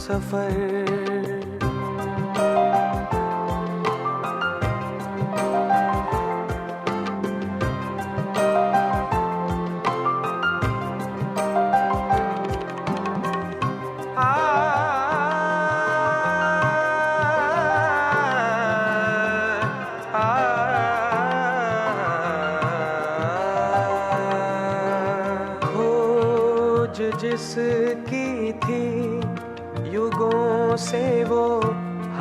सफर। जिसकी थी युगों से वो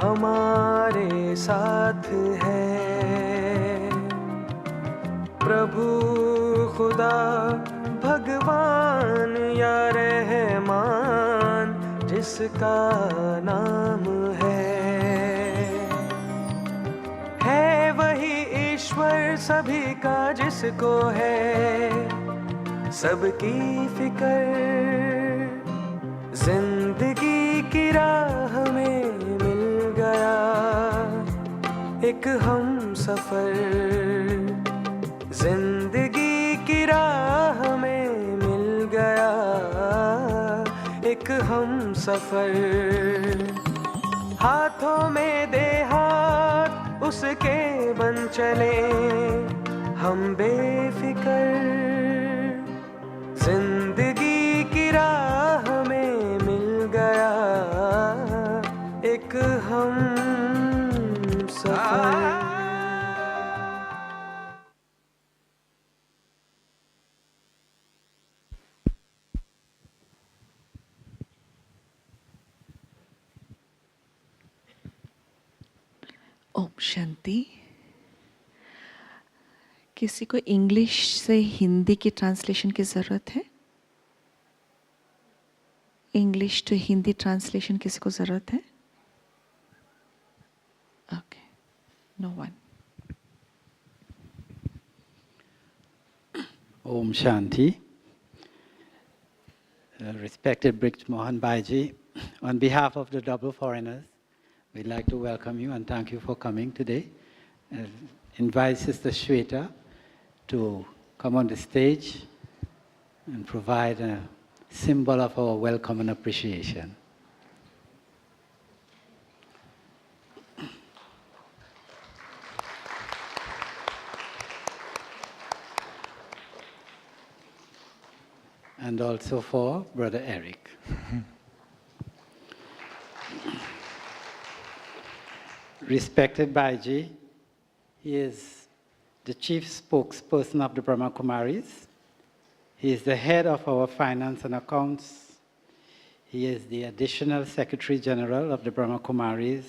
हमारे साथ है। प्रभु खुदा भगवान या रहमान जिसका नाम है वही ईश्वर सभी का जिसको है सबकी फिकर। जिंदगी की राह में मिल गया एक हम सफर। जिंदगी की राह में मिल गया एक हम सफर। हाथों में दे हाथ उसके बन चले हम बेफिकर। जिंदगी की राह में मिल गया एक हम सफर। ओम शांति। किसी को इंग्लिश से हिंदी की ट्रांसलेशन की ज़रूरत है? इंग्लिश टू हिंदी ट्रांसलेशन किसी को ज़रूरत है? Okay, no one. Om Shanti. Respected Briggs Mohan Bhaiji, on behalf of the double foreigners, we'd like to welcome you and thank you for coming today. Invite Sister Shweta to come on the stage and provide a symbol of our welcome and appreciation. And also for Brother Eric. Respected Bhaiji, he is the chief spokesperson of the Brahma Kumaris. He is the head of our finance and accounts. He is the additional Secretary General of the Brahma Kumaris.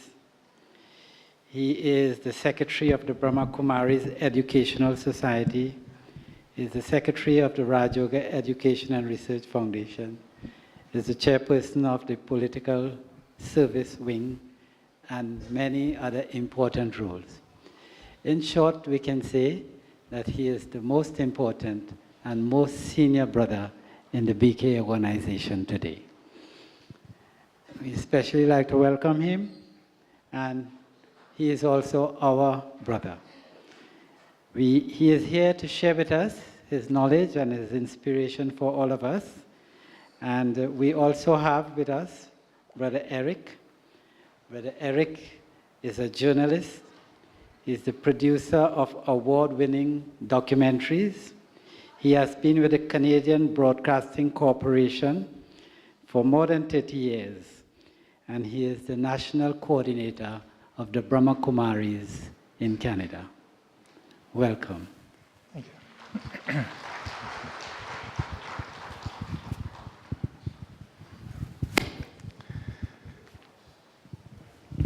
He is the Secretary of the Brahma Kumaris Educational Society. He is the Secretary of the Raj Yoga Education and Research Foundation. He is the Chairperson of the Political Service Wing and many other important roles. In short, we can say that he is the most important and most senior brother in the BK organization today. We especially like to welcome him, and he is also our brother. He is here to share with us his knowledge and his inspiration for all of us. And we also have with us Brother Eric. Brother Eric is a journalist. He's the producer of award-winning documentaries. He has been with the Canadian Broadcasting Corporation for more than 30 years. And he is the national coordinator of the Brahma Kumaris in Canada. Welcome. Thank you.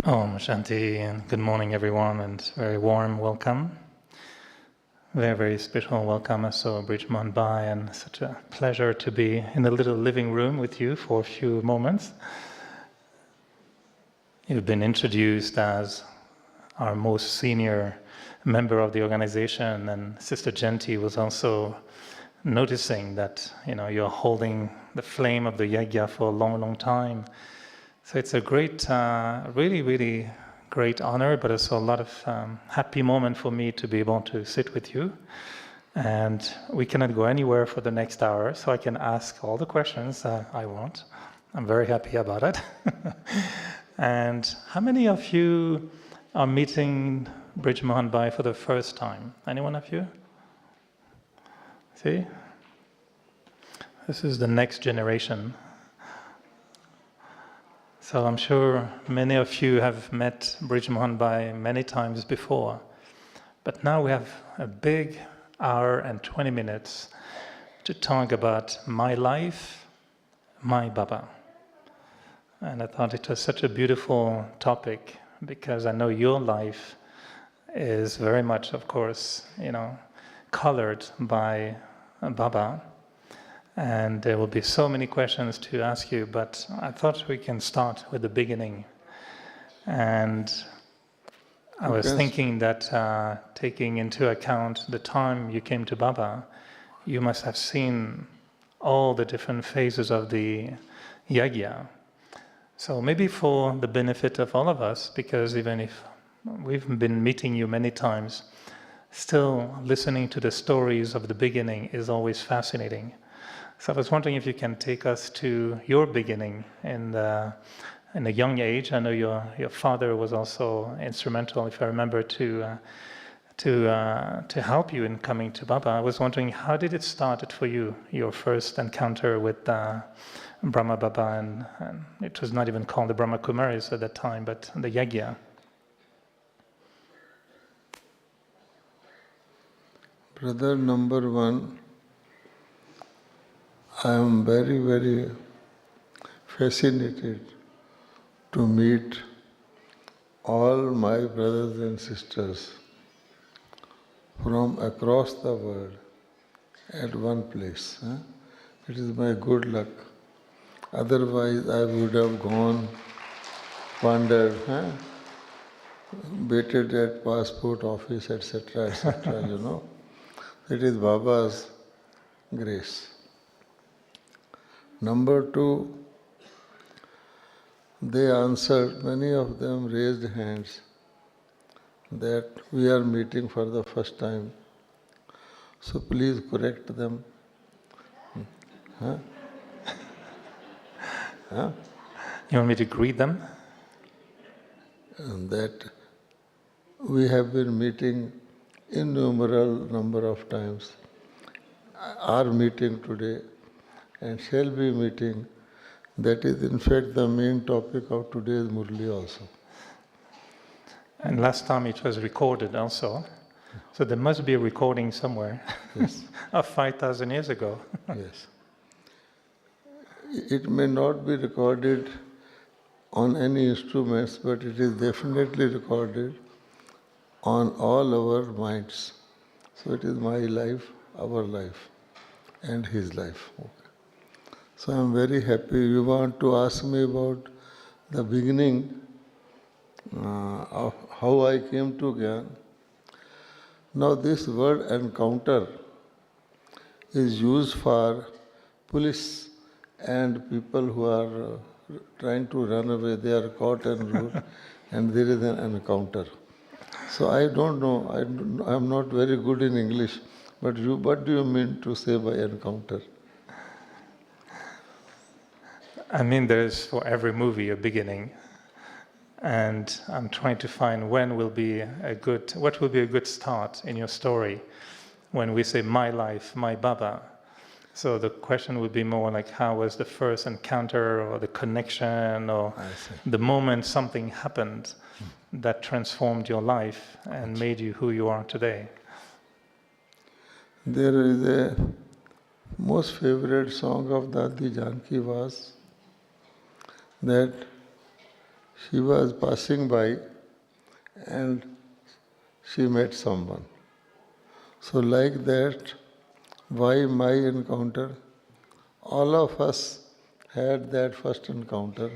Om Shanti, and good morning everyone, and very warm welcome. Very, very special welcome. I saw Bridgman Bhai, and such a pleasure to be in the little living room with you for a few moments. You've been introduced as our most senior member of the organization, and Sister Genti was also noticing that you're holding the flame of the yajna for a long, long time. So it's a great, really, really great honor, but also a lot of happy moment for me to be able to sit with you. And we cannot go anywhere for the next hour, so I can ask all the questions I want. I'm very happy about it. And how many of you are meeting Brij Mohan Bhai for the first time? Anyone of you? See? This is the next generation. So I'm sure many of you have met Brij Mohan Bhai many times before. But now we have a big hour and 20 minutes to talk about my life, my Baba. And I thought it was such a beautiful topic because I know your life is very much, of course, colored by Baba. And there will be so many questions to ask you, but I thought we can start with the beginning. And I was thinking that taking into account the time you came to Baba, you must have seen all the different phases of the yagya. So maybe for the benefit of all of us, because even if we've been meeting you many times, still listening to the stories of the beginning is always fascinating. So I was wondering if you can take us to your beginning in a young age. I know your father was also instrumental, if I remember, to help you in coming to Baba. I was wondering, how did it start for you, your first encounter with Brahma Baba, and it was not even called the Brahma Kumaris at that time, but the Yagya. Brother number one, I am very, very fascinated to meet all my brothers and sisters from across the world at one place. It is my good luck. Otherwise, I would have gone, wandered, waited at passport office, etc., etc., It is Baba's grace. Number two, they answered, many of them raised hands that we are meeting for the first time. So please correct them. You want me to greet them? And that we have been meeting innumerable number of times, are meeting today and shall be meeting. That is in fact the main topic of today's Murli also. And last time it was recorded also. So there must be a recording somewhere. Yes. Of 5,000 years ago. Yes. It may not be recorded on any instruments, but it is definitely recorded on all our minds. So it is my life, our life, and his life. Okay. So I am very happy. You want to ask me about the beginning of how I came to Gyan. Now this word encounter is used for police and people who are trying to run away. They are caught en route and there is an encounter. So I don't know, I am not very good in English, but what do you mean to say by encounter? I mean, there's for every movie a beginning. And I'm trying to find what will be a good start in your story when we say my life, my Baba. So the question would be more like, how was the first encounter or the connection or the moment something happened that transformed your life and made you who you are today? There is a most favorite song of Dadi Janki was that she was passing by and she met someone. So like that, why my encounter? All of us had that first encounter.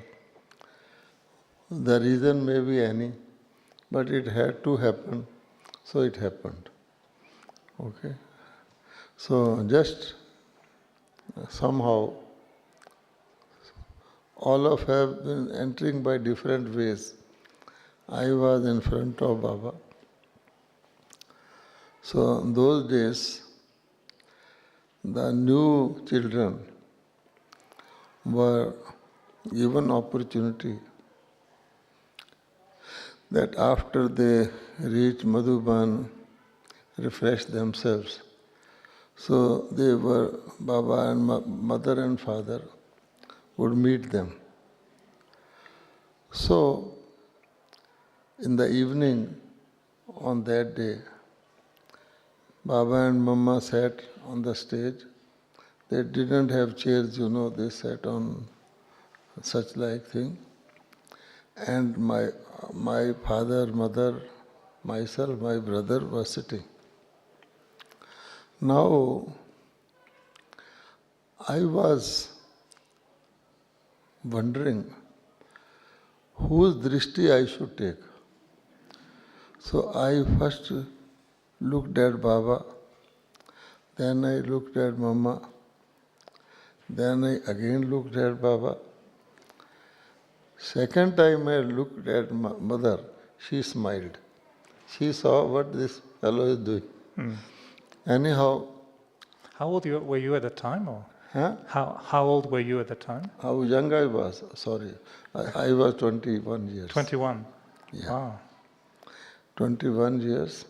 The reason may be any, but it had to happen, so it happened. Okay? So just somehow, all of have been entering by different ways. I was in front of Baba. So in those days, the new children were given opportunity that after they reach Madhuban, refresh themselves. So they were, Baba and mother and father would meet them. So in the evening on that day, Baba and Mama sat on the stage. They didn't have chairs, they sat on such like thing. And my father, mother, myself, my brother was sitting. Now, I was wondering whose drishti I should take. So I first looked at Baba, then I looked at Mama, then I again looked at Baba. Second time I looked at mother, she smiled. She saw what this fellow is doing. Anyhow. How old were you at the time? Or? Huh? How old were you at the time? How young I was, sorry. I was 21 years. 21? Yeah. Wow. 21 years.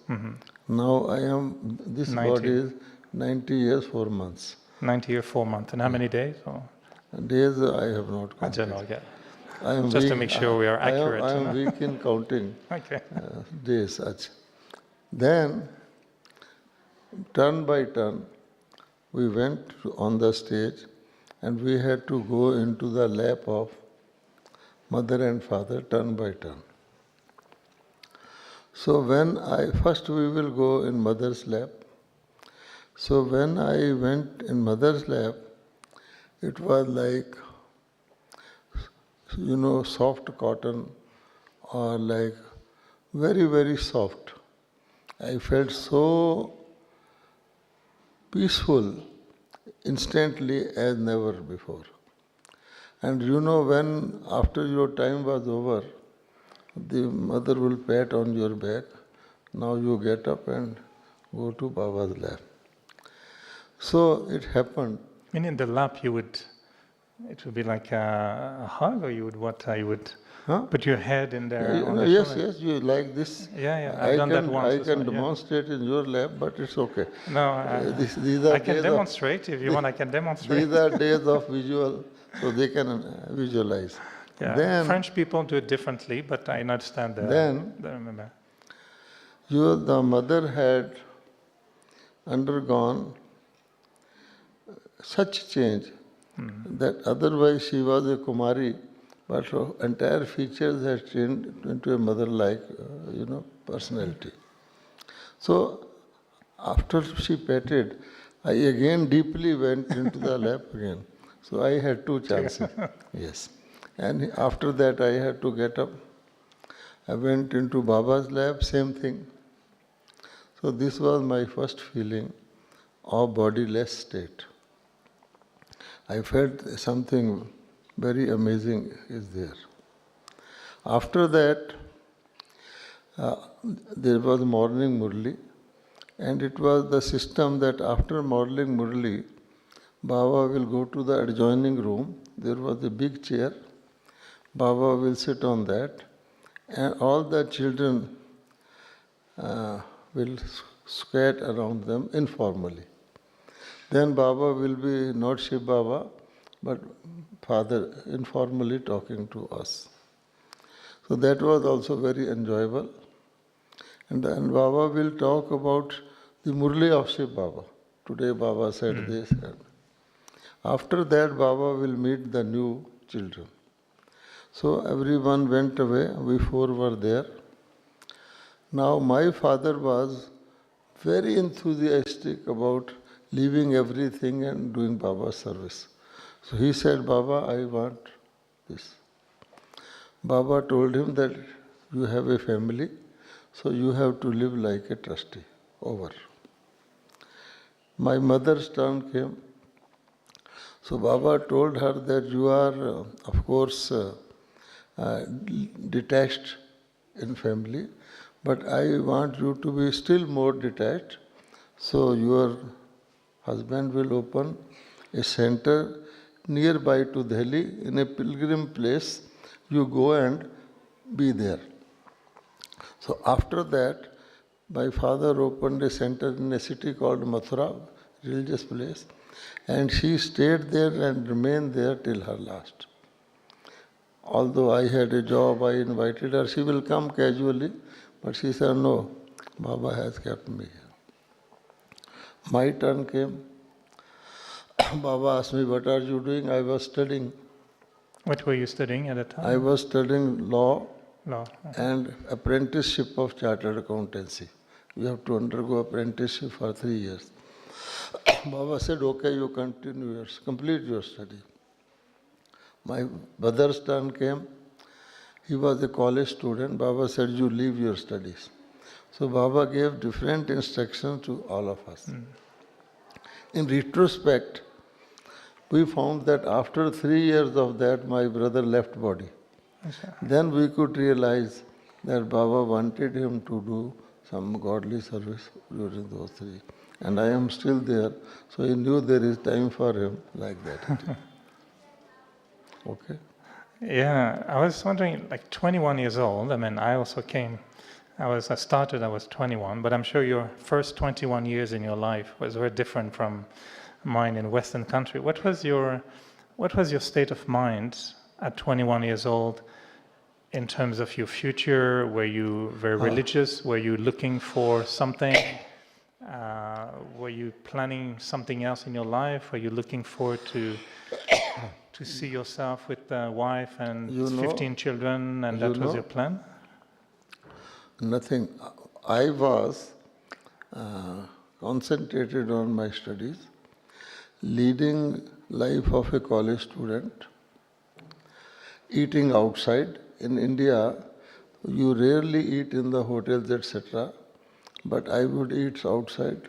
Now I am, this 90. body is 90 years, 4 months. 90 years, 4 months. And how many days? Or? Days I have not I counted. don't know, yeah. I am Just weak, to make sure we are accurate. I am weak in counting Okay. days. Such. Then, turn by turn, we went on the stage and we had to go into the lap of mother and father, turn by turn. So first we will go in mother's lap. So when I went in mother's lap, it was like, soft cotton or like very, very soft. I felt so peaceful instantly as never before. And when after your time was over, the mother will pat on your back. Now you get up and go to Baba's lap. So it happened. And in the lap it would be like a hug, or you would put your head in there on the yes, shoulder? yes, you like this. Yeah, I've done that once. I as can well, yeah. demonstrate in your lab, but it's okay. No, These are I can days demonstrate if you want. I can demonstrate. These are days of visual, so they can visualize. Yeah. Then, French people do it differently, but I understand that. Then, the mother had undergone such change that otherwise she was a Kumari, but her entire features had changed into a mother-like, personality. So after she petted, I again deeply went into the lap again. So I had 2 chances. Yes. And after that I had to get up. I went into Baba's lap, same thing. So this was my first feeling of bodiless state. I felt something very amazing is there. After that, there was morning Murli, and it was the system that after morning Murli, Baba will go to the adjoining room. There was a big chair. Baba will sit on that, and all the children will squat around them informally. Then Baba will be not Shiv Baba, but Father informally talking to us. So that was also very enjoyable. And then Baba will talk about the Murli of Shiv Baba. Today Baba said this. And after that Baba will meet the new children. So everyone went away, we 4 were there. Now my father was very enthusiastic about leaving everything and doing Baba's service. So he said, Baba, I want this. Baba told him that you have a family, so you have to live like a trustee. Over. My mother's turn came. So Baba told her that you are, of course, detached in family, but I want you to be still more detached. So your husband will open a center nearby to Delhi, in a pilgrim place, you go and be there. So after that, my father opened a center in a city called Mathura, religious place, and she stayed there and remained there till her last. Although I had a job, I invited her. She will come casually, but she said, no, Baba has kept me here. My turn came. Baba asked me, what are you doing? I was studying. What were you studying at the time? I was studying law Law. and apprenticeship of chartered accountancy. You have to undergo apprenticeship for 3 years. Baba said, okay, you complete your study. My brother's turn came. He was a college student. Baba said, you leave your studies. So Baba gave different instructions to all of us. In retrospect, we found that after 3 years of that, my brother left body. Then we could realize that Baba wanted him to do some godly service during those 3. And I am still there, so he knew there is time for him like that. Okay? Yeah, I was wondering, like 21 years old, I mean, I also came, I was 21, but I'm sure your first 21 years in your life was very different from mine in Western country. What was your state of mind at 21 years old in terms of your future? Were you very religious? Were you looking for something? Were you planning something else in your life? Were you looking forward to see yourself with a wife and 15 children, and that was your plan? Nothing. I was concentrated on my studies, leading life of a college student, eating outside. In India, you rarely eat in the hotels, etc. But I would eat outside,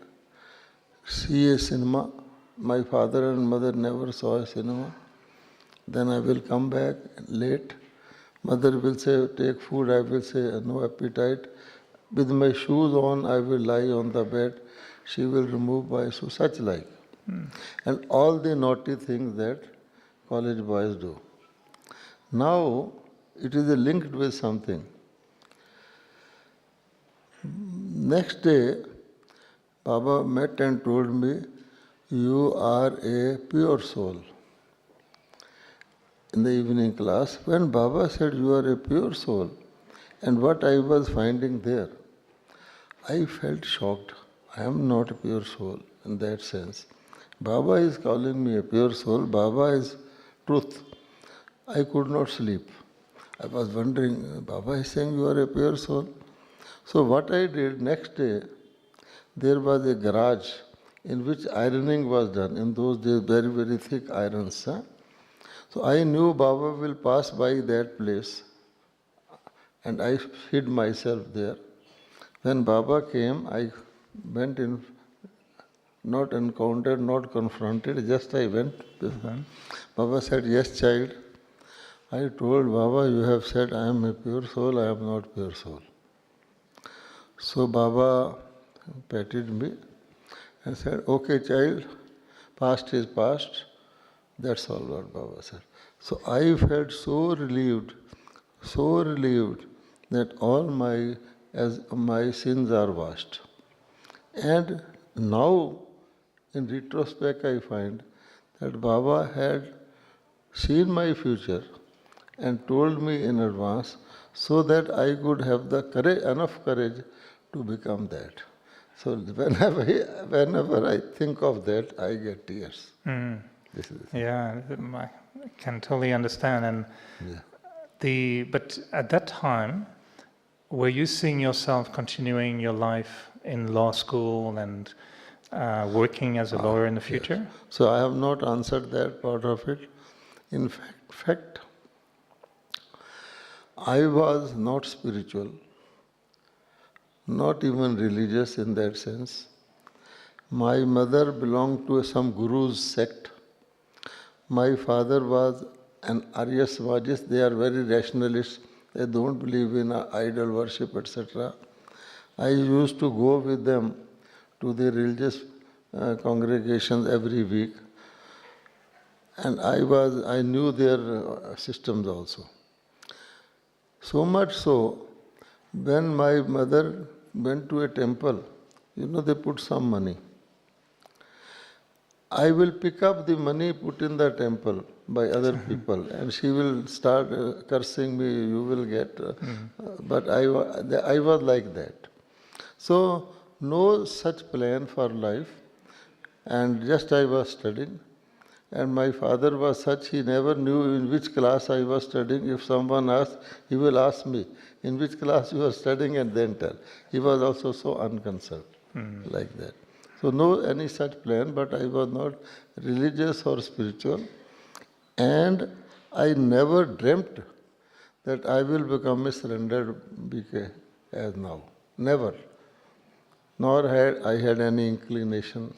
see a cinema. My father and mother never saw a cinema. Then I will come back late. Mother will say, take food. I will say, no appetite. With my shoes on, I will lie on the bed. She will remove my shoes, such like. And all the naughty things that college boys do. Now, it is linked with something. Next day, Baba met and told me, you are a pure soul. In the evening class, when Baba said, you are a pure soul, and what I was finding there, I felt shocked. I am not a pure soul in that sense. Baba is calling me a pure soul. Baba is truth. I could not sleep. I was wondering, Baba is saying you are a pure soul. So what I did next day, there was a garage in which ironing was done. In those days, very, very thick irons. So I knew Baba will pass by that place, and I hid myself there. When Baba came, I went in, not encountered, not confronted, just I went with him. Baba said, yes, child. I told Baba, you have said I am a pure soul, I am not pure soul. So Baba patted me and said, okay, child, past is past. That's all what Baba said. So I felt so relieved that all my sins are washed. And now, in retrospect, I find that Baba had seen my future and told me in advance so that I could have the enough courage to become that. So whenever I think of that, I get tears. This is Yeah, I can totally understand. And but at that time, were you seeing yourself continuing your life in law school and working as a lawyer in the future? Yes. So I have not answered that part of it. In fact, I was not spiritual, not even religious in that sense. My mother belonged to some guru's sect. My father was an Arya Samajist. They are very rationalists. They don't believe in idol worship, etc. I used to go with them to the religious congregations every week. And I knew their systems also. So much so, when my mother went to a temple, they put some money. I will pick up the money put in the temple by other people, and she will start cursing me, you will get. But I was like that. So, no such plan for life, and just I was studying. And my father was such, he never knew in which class I was studying. If someone asked, he will ask me, in which class you are studying, and then tell. He was also so unconcerned, like that. So no any such plan, but I was not religious or spiritual. And I never dreamt that I will become a surrendered BK as now. Never. Nor had I had any inclination.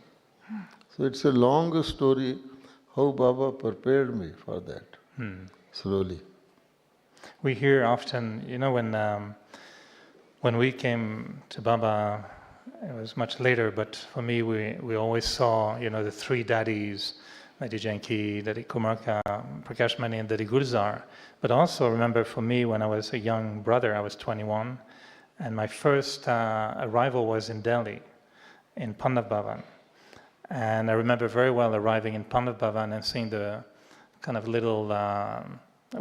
So it's a long story how Baba prepared me for that, slowly. We hear often, when we came to Baba, it was much later, but for me, we always saw, the three daddies, Daddy Janki, Daddy Kumarka, Prakash Mani, and Daddy Gulzar. But also remember for me, when I was a young brother, I was 21, and my first arrival was in Delhi, in Pandav Bhavan. And I remember very well arriving in Pandav Bhavan and seeing the kind of little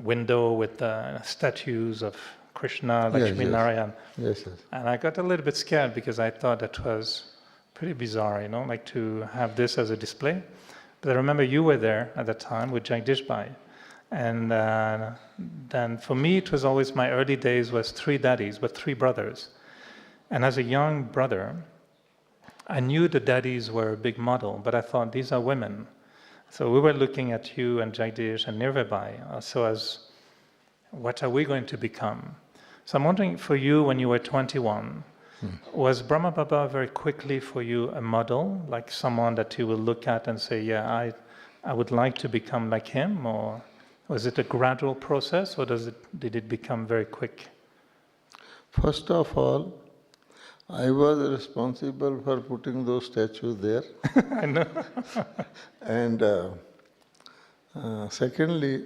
window with the statues of Krishna, Lakshmi, Narayan. Yes, yes. And I got a little bit scared because I thought that was pretty bizarre, like to have this as a display. But I remember you were there at that time with Jagdish Bhai. And then for me, it was always my early days was three daddies, but three brothers. And as a young brother, I knew the daddies were a big model, but I thought these are women. So we were looking at you and Jagdish and Nirvabai also as what are we going to become? So I'm wondering for you when you were 21, was Brahma Baba very quickly for you a model, like someone that you will look at and say, yeah, I would like to become like him? Or was it a gradual process, or did it become very quick? First of all, I was responsible for putting those statues there. I know. And secondly...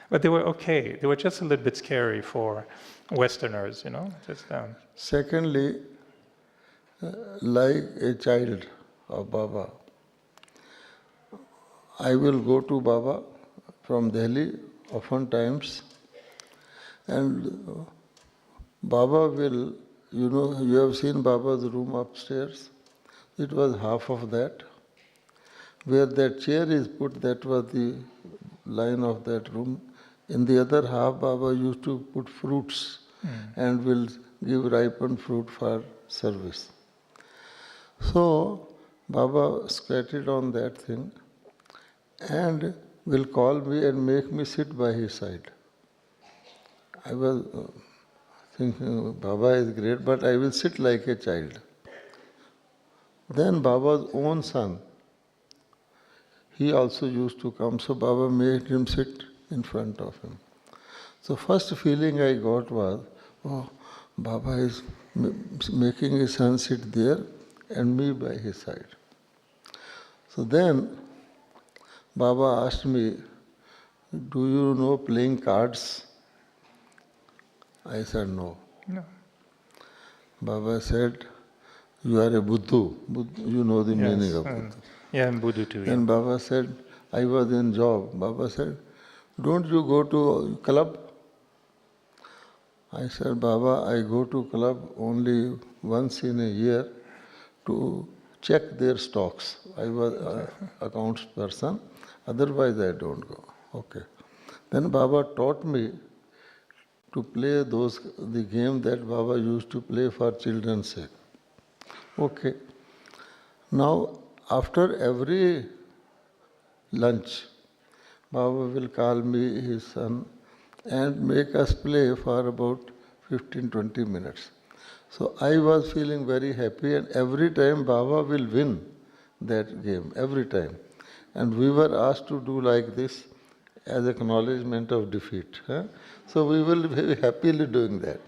But they were okay. They were just a little bit scary for Westerners, Just, Secondly, like a child of Baba, I will go to Baba from Delhi oftentimes, and Baba will, you have seen Baba's room upstairs. It was half of that. Where that chair is put, that was the line of that room. In the other half, Baba used to put fruits and will give ripened fruit for service. So, Baba scattered on that thing and will call me and make me sit by his side. I was thinking, Baba is great, but I will sit like a child. Then Baba's own son, he also used to come, so Baba made him sit in front of him. So first feeling I got was, oh, Baba is making his son sit there and me by his side. So then Baba asked me, do you know playing cards? I said no. No. Baba said, you are a Buddhu. You know the meaning of Buddhu. Yeah, I'm Buddha too. Then Baba said, I was in job. Baba said, don't you go to club? I said, Baba, I go to club only once in a year to check their stocks. I was an accounts person. Otherwise, I don't go. Okay. Then Baba taught me to play the game that Baba used to play for children's sake. Okay. Now, after every lunch, Baba will call me, his son, and make us play for about 15-20 minutes. So I was feeling very happy, and every time Baba will win that game, every time. And we were asked to do like this as acknowledgement of defeat. So we will be very happily doing that.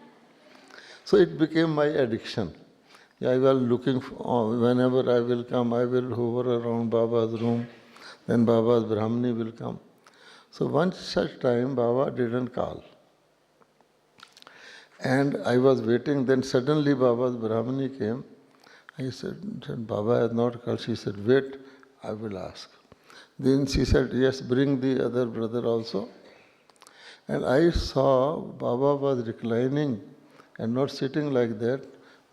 So it became my addiction. I was looking for, whenever I will come, I will hover around Baba's room. then Baba's Brahmani will come. So one such time Baba didn't call. And I was waiting, then suddenly Baba's Brahmani came. I said, Baba has not called. She said, wait, I will ask. Then she said, yes, bring the other brother also. And I saw Baba was reclining and not sitting like that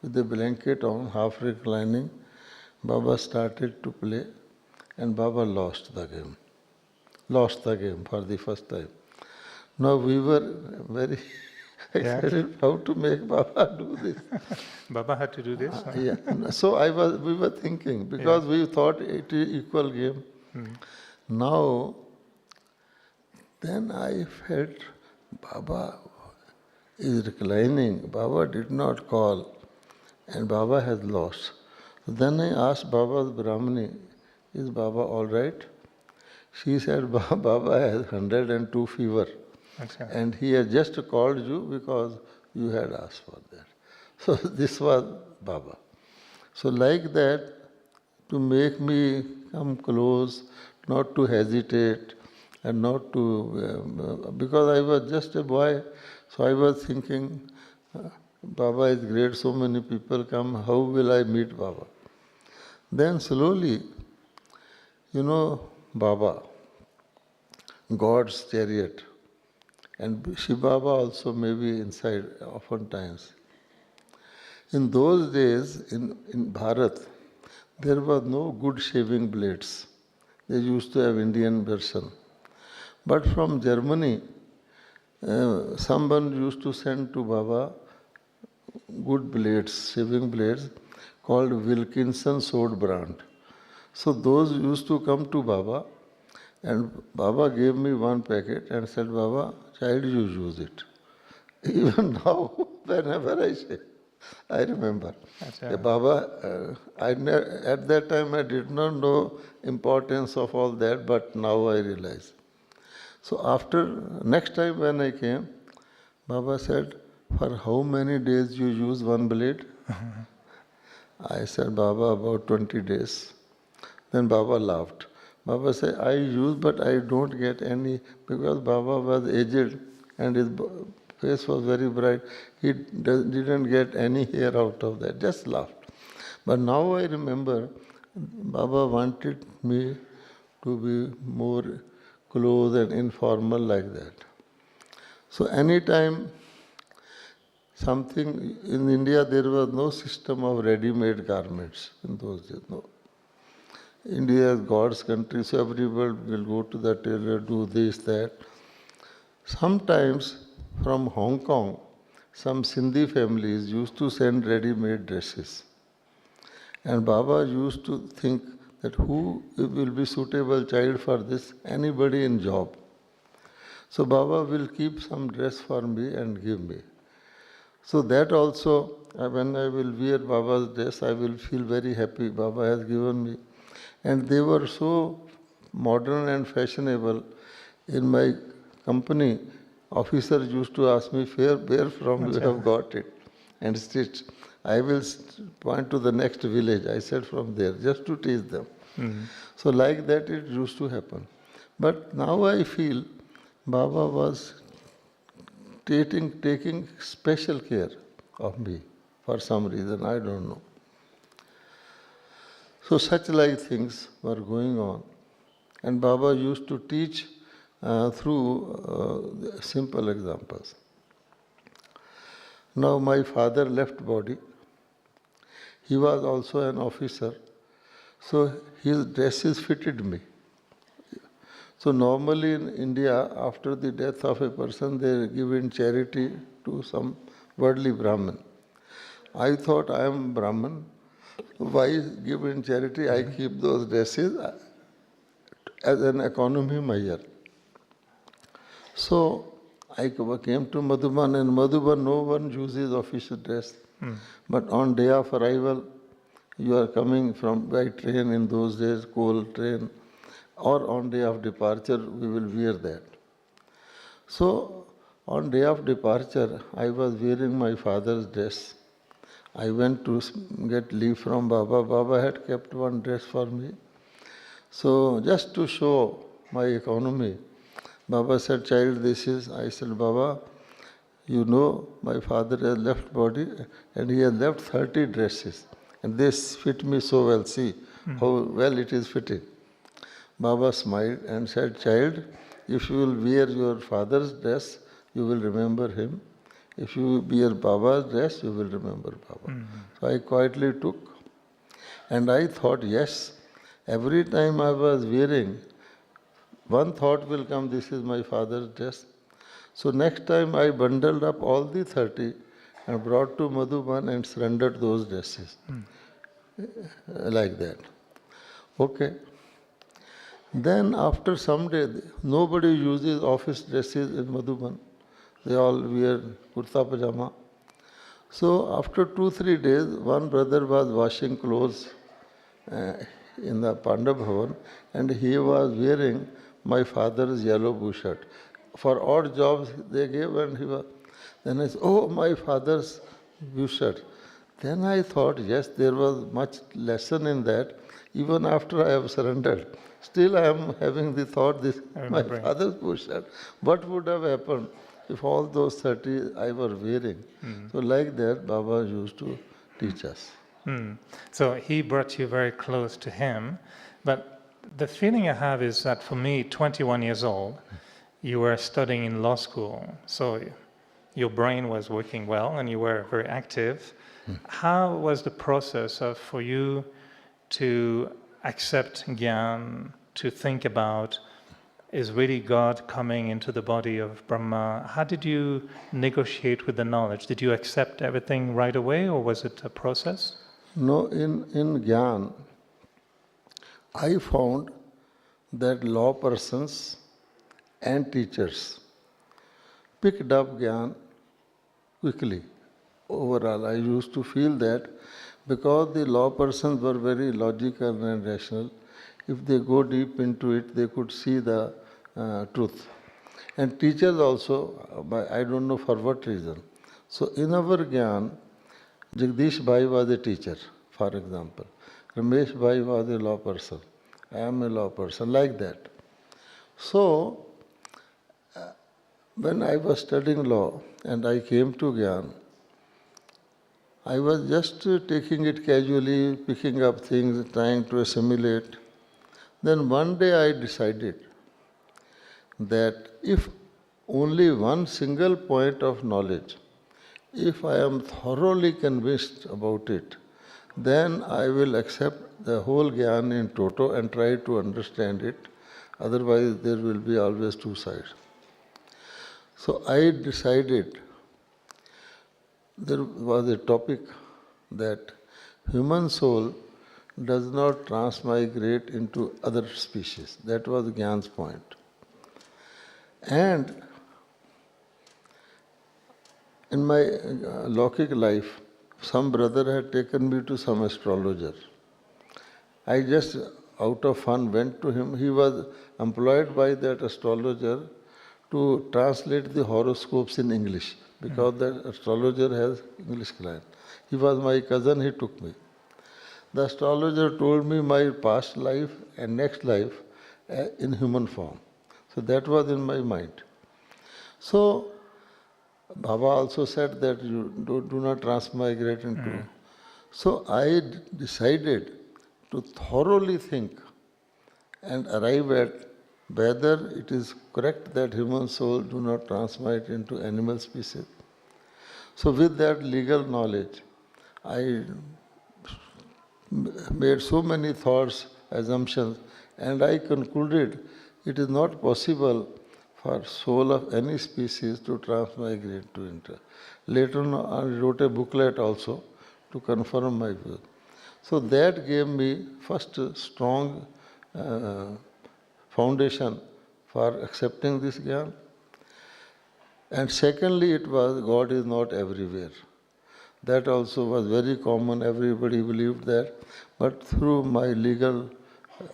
with the blanket on, half reclining. Baba started to play and Baba lost the game. Lost the game for the first time. Now we were very excited how to make Baba do this. Baba had to do this? Yeah. So we were thinking, because we thought it is equal game. Now, then I felt Baba is reclining. Baba did not call and Baba has lost. Then I asked Baba's Brahmani, is Baba all right? She said, Baba has 102 fever. Okay. And he has just called you because you had asked for that. So this was Baba. So like that, to make me come close, not to hesitate, and not to, because I was just a boy, so I was thinking, Baba is great, so many people come, how will I meet Baba? Then slowly, Baba, God's chariot, and Shiva Baba also may be inside oftentimes. In those days, in Bharat, there was no good shaving blades. They used to have Indian version. But from Germany, someone used to send to Baba good blades, shaving blades, called Wilkinson sword brand. So those used to come to Baba, and Baba gave me one packet and said, Baba, child, you use it. Even now, whenever I say, I remember. Baba, at that time I did not know importance of all that, but now I realize. So next time when I came, Baba said, for how many days you use one blade? I said, Baba, about 20 days. Then Baba laughed. Baba said, I use, but I don't get any, because Baba was aged and his face was very bright. He didn't get any hair out of that, just laughed. But now I remember, Baba wanted me to be more close and informal like that. So anytime something, in India there was no system of ready-made garments in those days, no. India is God's country, so everybody will go to the tailor, do this, that. Sometimes from Hong Kong, some Sindhi families used to send ready-made dresses. And Baba used to think that who will be suitable child for this? Anybody in job. So Baba will keep some dress for me and give me. So that also, when I will wear Baba's dress, I will feel very happy. Baba has given me. And they were so modern and fashionable. In my company, officers used to ask me, where from you have got it and stitched. I will point to the next village. I said from there, just to tease them. So like that it used to happen. But now I feel Baba was taking special care of me for some reason, I don't know. So such like things were going on. And Baba used to teach through simple examples. Now my father left body. He was also an officer. So his dresses fitted me. So normally in India, after the death of a person, they give in charity to some worldly Brahmin. I thought I am Brahmin. Why give in charity? I keep those dresses as an economy measure. So I came to Madhuban, and Madhuban no one uses official dress. But on day of arrival, you are coming by train in those days, coal train, or on day of departure, we will wear that. So on day of departure, I was wearing my father's dress. I went to get leave from Baba. Baba had kept one dress for me. So just to show my economy, Baba said, child, this is, I said, Baba, you know my father has left body and he has left 30 dresses. And this fit me so well. See how well it is fitting. Baba smiled and said, child, if you will wear your father's dress, you will remember him. If you wear Baba's dress, you will remember Baba. So I quietly took. And I thought, yes, every time I was wearing, one thought will come, this is my father's dress. So next time I bundled up all the 30 and brought to Madhuban and surrendered those dresses. Like that. Okay. Then after some day, nobody uses office dresses in Madhuban. They all wear kurta pajama. So after 2-3 days, one brother was washing clothes in the Pandav Bhavan and he was wearing my father's yellow blue shirt. For odd jobs they gave and he was, then I said, oh, my father's blue shirt. Then I thought, yes, there was much lesson in that. Even after I have surrendered, still I am having the thought, this my father's blue shirt. What would have happened if all those 30 I were wearing? So like that, Baba used to teach us. So he brought you very close to him. But the feeling I have is that for me, 21 years old, you were studying in law school. So your brain was working well and you were very active. How was the process for you to accept Gyan, to think about, is really God coming into the body of Brahma? How did you negotiate with the knowledge? Did you accept everything right away or was it a process? No, in Gyan, I found that law persons and teachers picked up Gyan quickly. Overall, I used to feel that because the law persons were very logical and rational, if they go deep into it, they could see the truth. And teachers also, I don't know for what reason. So in our Gyan, Jagdish Bhai was a teacher, for example. Ramesh Bhai was a law person. I am a law person, like that. So, when I was studying law and I came to Gyan, I was just taking it casually, picking up things, trying to assimilate. Then one day I decided that if only one single point of knowledge, if I am thoroughly convinced about it, then I will accept the whole Gyan in toto and try to understand it. Otherwise, there will be always two sides. So I decided, there was a topic that human soul does not transmigrate into other species. That was Gyan's point. And in my Lokik life, some brother had taken me to some astrologer. I just, out of fun, went to him. He was employed by that astrologer to translate the horoscopes in English, because the astrologer has English client. He was my cousin, he took me. The astrologer told me my past life and next life in human form. So that was in my mind. So Baba also said that you do not transmigrate into. So I decided to thoroughly think and arrive at whether it is correct that human soul do not transmit into animal species. So with that legal knowledge, I made so many thoughts, assumptions, and I concluded it is not possible for soul of any species to transmigrate to inter. Later on, I wrote a booklet also to confirm my view. So that gave me first strong foundation for accepting this Gyan. And secondly, it was God is not everywhere. That also was very common, everybody believed that. But through my legal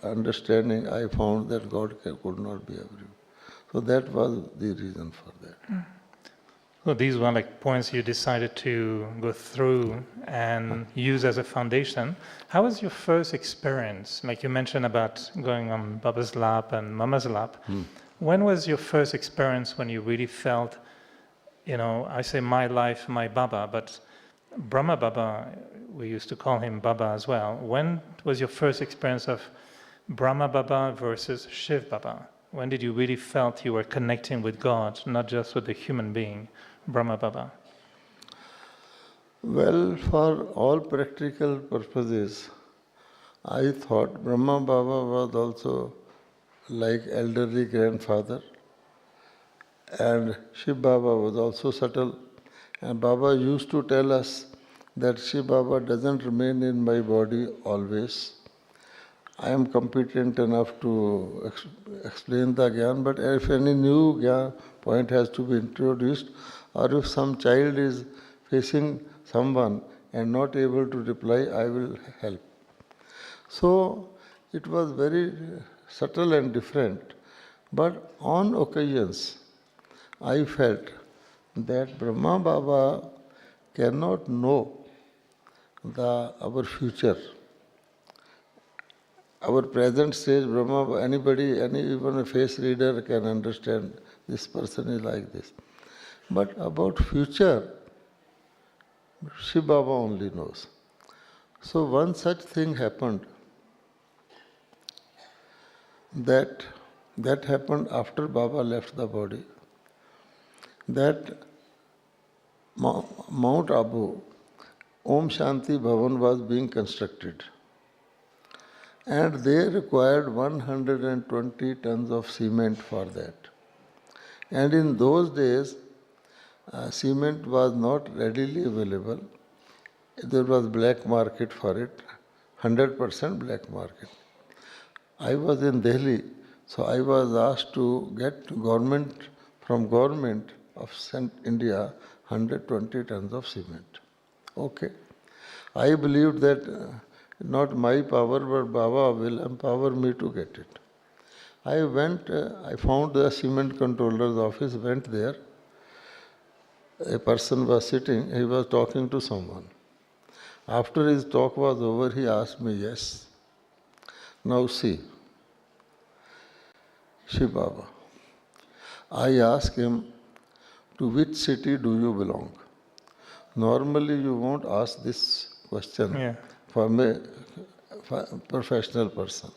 understanding, I found that God could not be everywhere. So that was the reason for that. So these were like points you decided to go through and use as a foundation. How was your first experience? Like you mentioned about going on Baba's lap and Mama's lap. When was your first experience when you really felt, I say my life, my Baba, but Brahma Baba, we used to call him Baba as well. When was your first experience of Brahma Baba versus Shiv Baba? When did you really felt you were connecting with God, not just with the human being, Brahma Baba? Well, for all practical purposes, I thought Brahma Baba was also like elderly grandfather, and Shiv Baba was also subtle. And Baba used to tell us that Shiv Baba doesn't remain in my body always. I am competent enough to explain the Gyan, but if any new Gyan point has to be introduced, or if some child is facing someone and not able to reply, I will help. So it was very subtle and different, but on occasions I felt that Brahma Baba cannot know our future. Our present stage, Brahma, anybody, even a face reader can understand this person is like this. But about future, Shiv Baba only knows. So one such thing happened that happened after Baba left the body. That Mount Abu, Om Shanti Bhavan was being constructed. And they required 120 tons of cement for that. And in those days, cement was not readily available. There was black market for it, 100% black market. I was in Delhi, so I was asked to get from government of India 120 tons of cement. Okay. I believed that not my power, but Baba will empower me to get it. I went, I found the cement controller's office, went there. A person was sitting, he was talking to someone. After his talk was over, he asked me, yes. Now see, Shiv Baba. I asked him, to which city do you belong? Normally you won't ask this question from a professional person.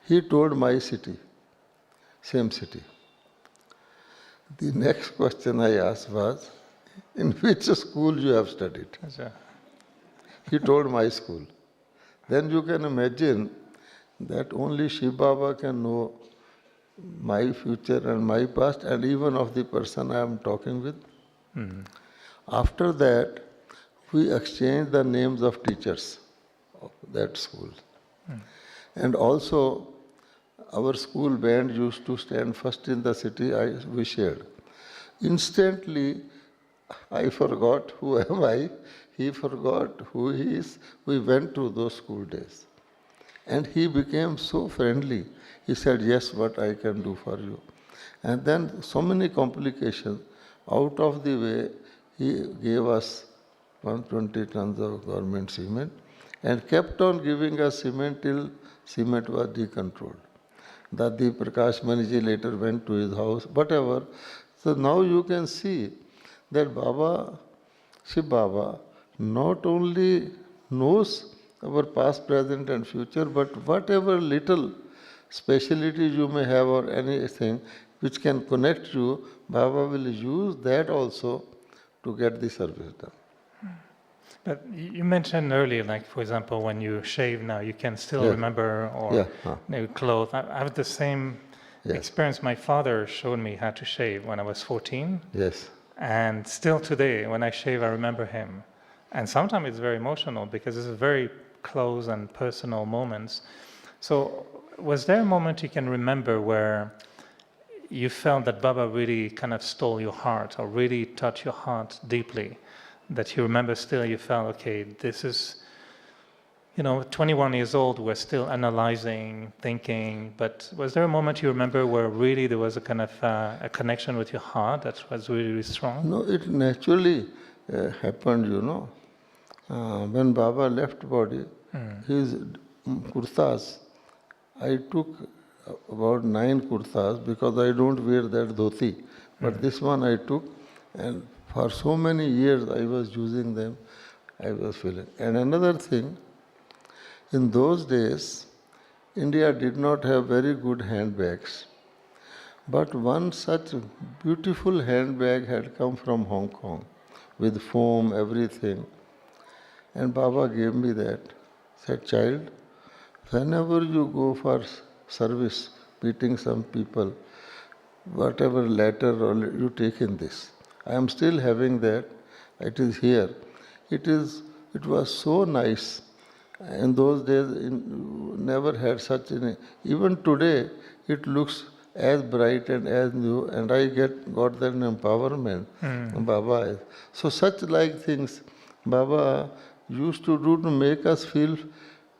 He told my city, same city. The next question I asked was, in which school you have studied? He told my school. Then you can imagine that only Shiv Baba can know my future and my past and even of the person I am talking with. Mm-hmm. After that, we exchanged the names of teachers of that school. And also, our school band used to stand first in the city, we shared. Instantly, I forgot who am I, he forgot who he is. We went to those school days. And he became so friendly. He said, yes, what I can do for you. And then so many complications. Out of the way, he gave us 120 tons of government cement and kept on giving us cement till cement was decontrolled. Dadi Prakash Maniji later went to his house, whatever. So now you can see that Baba, Shiv Baba, not only knows our past, present and future, but whatever little specialities you may have or anything which can connect you, Baba will use that also to get the service done. But you mentioned earlier, like for example, when you shave now, you can still remember or clothes. I have the same experience. My father showed me how to shave when I was 14. Yes. And still today, when I shave, I remember him. And sometimes it's very emotional because it's very close and personal moments. So was there a moment you can remember where you felt that Baba really kind of stole your heart or really touched your heart deeply? That you remember still, you felt, okay, this is 21 years old, we're still analyzing, thinking, but was there a moment you remember where really there was a kind of a connection with your heart that was really, really strong? No, it naturally happened, when Baba left body, his kurtas, I took about 9 kurtas because I don't wear that dhoti. But this one I took, and for so many years I was using them, I was feeling. And another thing, in those days, India did not have very good handbags. But one such beautiful handbag had come from Hong Kong with foam, everything. And Baba gave me that. Said, child, whenever you go for service, meeting some people, whatever letter or you take in this. I am still having that. It is here. It was so nice. In those days, never had such an. Even today, it looks as bright and as new, and I got that empowerment. Baba. So such like things, Baba used to do to make us feel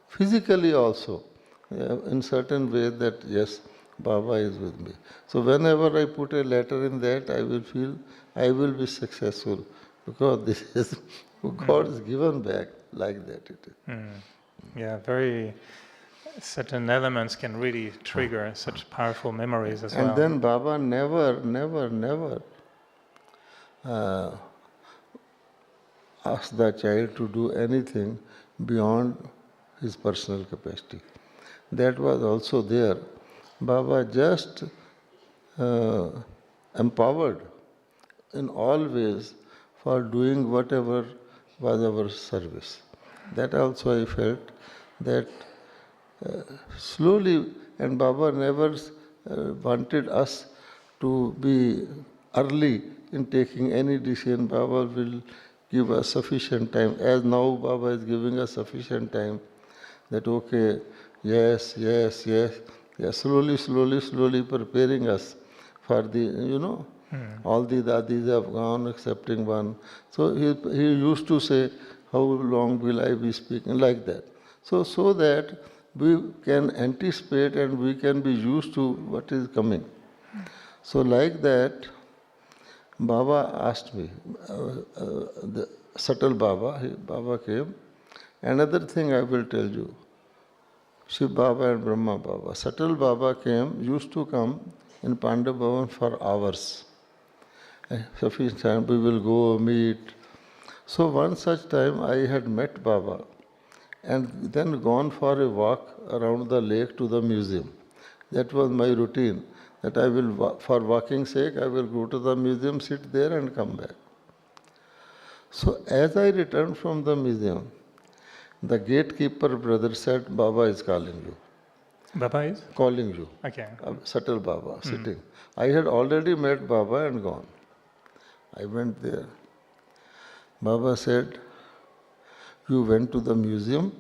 physically also, in certain way that yes, Baba is with me. So whenever I put a letter in that, I will feel I will be successful because this is God is given back like that it is. Yeah, certain elements can really trigger such powerful memories as well. And then Baba never asked the child to do anything beyond his personal capacity. That was also there. Baba just empowered in all ways for doing whatever was our service. That also I felt that slowly, and Baba never wanted us to be early in taking any decision. Baba will give us sufficient time. As now Baba is giving us sufficient time that okay, yes, slowly preparing us for the, all the dadis have gone accepting one. So he used to say, how long will I be speaking, like that. So that we can anticipate and we can be used to what is coming. So like that, Baba asked me, the subtle Baba came. Another thing I will tell you, Shiv Baba and Brahma Baba. Subtle Baba used to come in Pandav Bhavan for hours. Sufficient time, we will go meet. So one such time I had met Baba and then gone for a walk around the lake to the museum. That was my routine, that I will, for walking sake, I will go to the museum, sit there and come back. So as I returned from the museum, the gatekeeper brother said, Baba is calling you. Baba is? Calling you. Okay. Subtle Baba sitting. I had already met Baba and gone. I went there. Baba said, you went to the museum?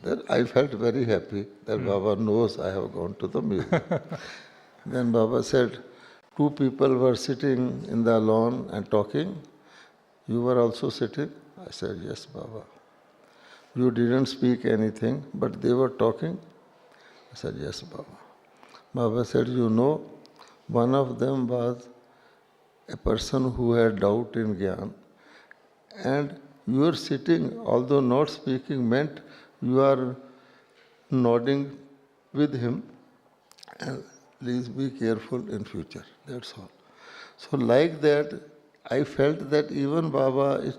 Then I felt very happy that Baba knows I have gone to the museum. Then Baba said, 2 people were sitting in the lawn and talking. You were also sitting? I said, yes, Baba. You didn't speak anything, but they were talking? I said, yes, Baba. Baba said, one of them was a person who had doubt in Gyan. And you are sitting, although not speaking, meant you are nodding with him. And please be careful in future. That's all. So like that, I felt that even Baba is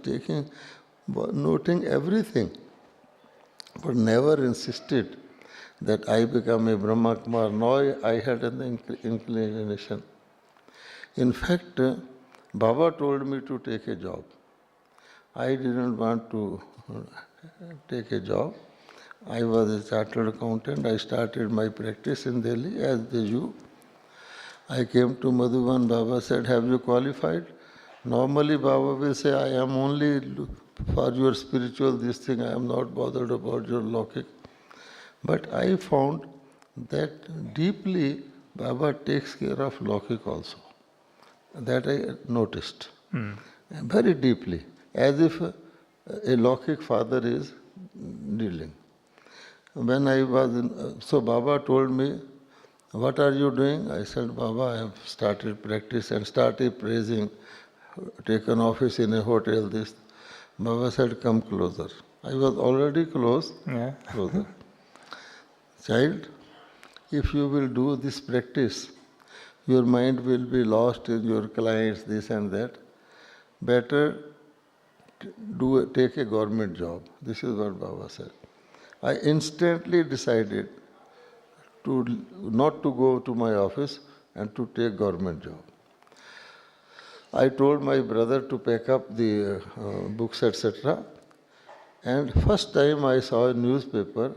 noting everything, but never insisted that I become a Brahma Kumar. Now I had an inclination. In fact, Baba told me to take a job. I didn't want to take a job. I was a chartered accountant. I started my practice in Delhi as the Jew. I came to Madhuban. Baba said, have you qualified? Normally Baba will say, I am only for your spiritual this thing. I am not bothered about your logic. But I found that deeply Baba takes care of logic also. That I noticed. Very deeply. As if a Lokik father is dealing. When I was in, so Baba told me, what are you doing? I said, Baba, I have started practice and started praising, taken office in a hotel, this. Baba said, come closer. I was already close, Yeah. closer. Child, if you will do this practice, your mind will be lost in your clients, this and that. Better take a government job. This is what Baba said. I instantly decided to not to go to my office and to take government job. I told my brother to pack up the books, etc. And first time I saw a newspaper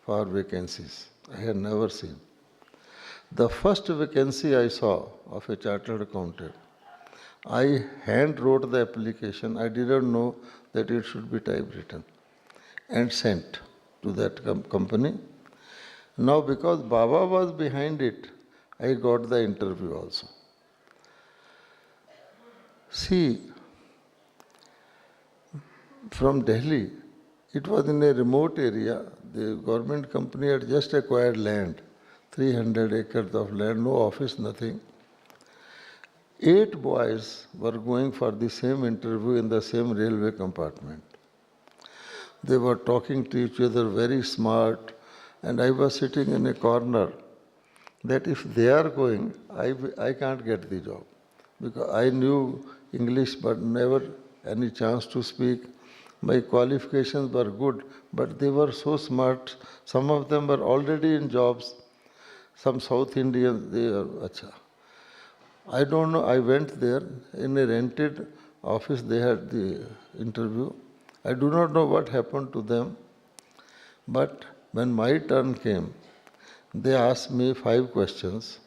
for vacancies. I had never seen. The first vacancy I saw of a chartered accountant, I hand wrote the application. I didn't know that it should be typewritten and sent to that company. Now because Baba was behind it, I got the interview also. See, from Delhi, it was in a remote area. The government company had just acquired land, 300 acres of land, no office, nothing. 8 boys were going for the same interview in the same railway compartment. They were talking to each other, very smart, and I was sitting in a corner that if they are going, I can't get the job. Because I knew English but never any chance to speak. My qualifications were good, but they were so smart. Some of them were already in jobs. Some South Indians, they are, acha. I don't know, I went there in a rented office, they had the interview. I do not know what happened to them, but when my turn came, they asked me 5 questions.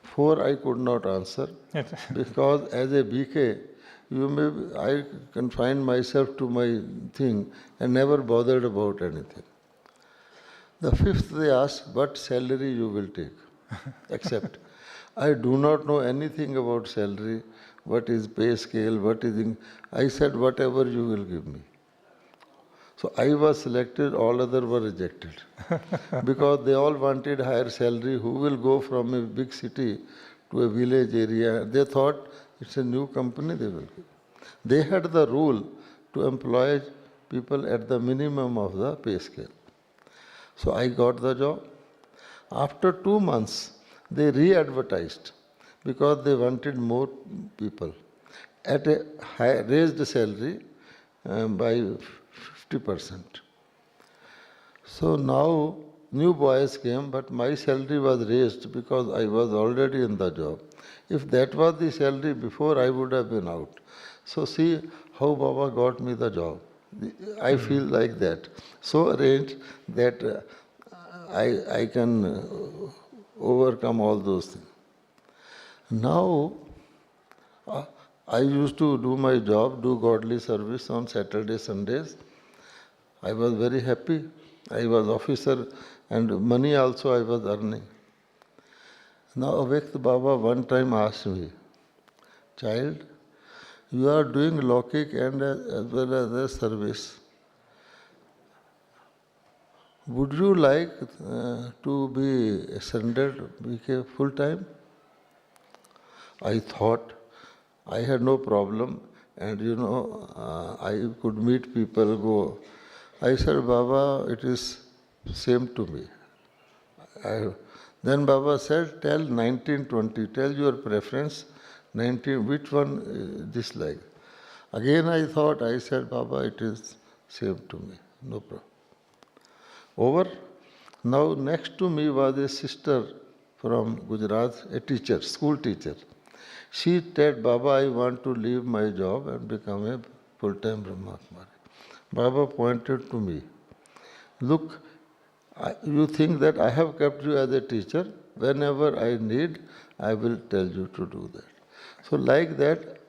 4 I could not answer because as a BK, I confined myself to my thing and never bothered about anything. The 5th they asked, what salary you will take? Except, I do not know anything about salary, what is pay scale, what is... I said, whatever you will give me. So I was selected, all others were rejected. Because they all wanted higher salary. Who will go from a big city to a village area? They thought it's a new company they will give. They had the rule to employ people at the minimum of the pay scale. So I got the job. After 2 months, they re-advertised because they wanted more people at a high, raised salary by 50%. So now new boys came, but my salary was raised because I was already in the job. If that was the salary before, I would have been out. So see how Baba got me the job. I feel like that. So arranged that I can overcome all those things. Now, I used to do my job, do godly service on Saturdays, Sundays. I was very happy. I was officer and money also I was earning. Now Avekt Baba one time asked me, child, you are doing Lokik and as well as a service. Would you like to be ascended, become full time? I thought I had no problem and I could meet people, go. I said, Baba, it is same to me. Then Baba said, tell 1920, tell your preference, 19, which one dislike. Again I thought, I said, Baba, it is same to me, no problem. Over. Now next to me was a sister from Gujarat, a teacher, school teacher. She said, Baba, I want to leave my job and become a full-time Brahma Kumari. Baba pointed to me. Look, you think that I have kept you as a teacher. Whenever I need, I will tell you to do that. So like that,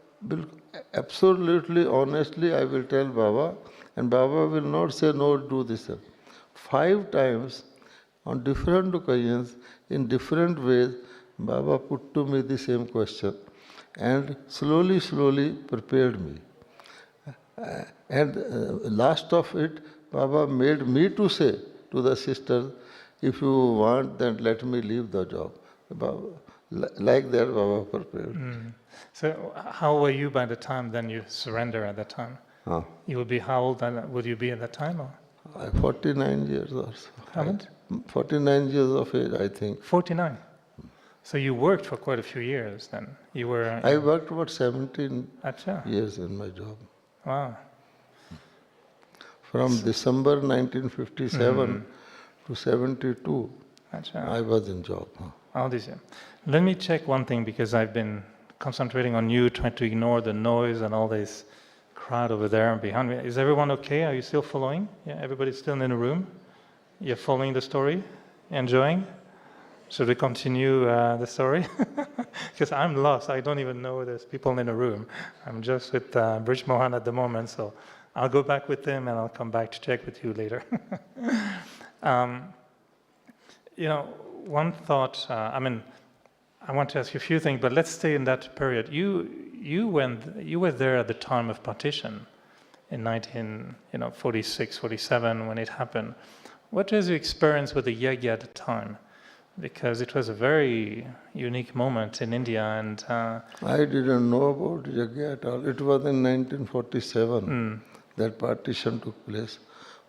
absolutely honestly, I will tell Baba, and Baba will not say, no, do this. 5 times, on different occasions, in different ways, Baba put to me the same question and slowly prepared me. And last of it, Baba made me to say to the sisters, if you want, then let me leave the job. Baba, like that, Baba prepared. So how were you by the time then you surrender at that time? Huh. You would be how old would you be at that time? Or? 49 years or so. How much? 49 years of age, I think. 49. So you worked for quite a few years then. You were. I worked about 17 Acha. years in my job. Wow. From December 1957 to 72, Acha. I was in job. All these. Let me check one thing because I've been concentrating on you, trying to ignore the noise and all this crowd over there and behind me. Is everyone okay? Are you still following? Yeah, everybody's still in the room? You're following the story? Enjoying? Should we continue the story? Because I'm lost. I don't even know there's people in the room. I'm just with Brij Mohan at the moment, so I'll go back with him and I'll come back to check with you later. One thought, I want to ask you a few things, but let's stay in that period. You were there at the time of partition in 1946, 47 when it happened. What was your experience with the yajna at the time? Because it was a very unique moment in India, and I didn't know about yajna at all. It was in 1947 that partition took place.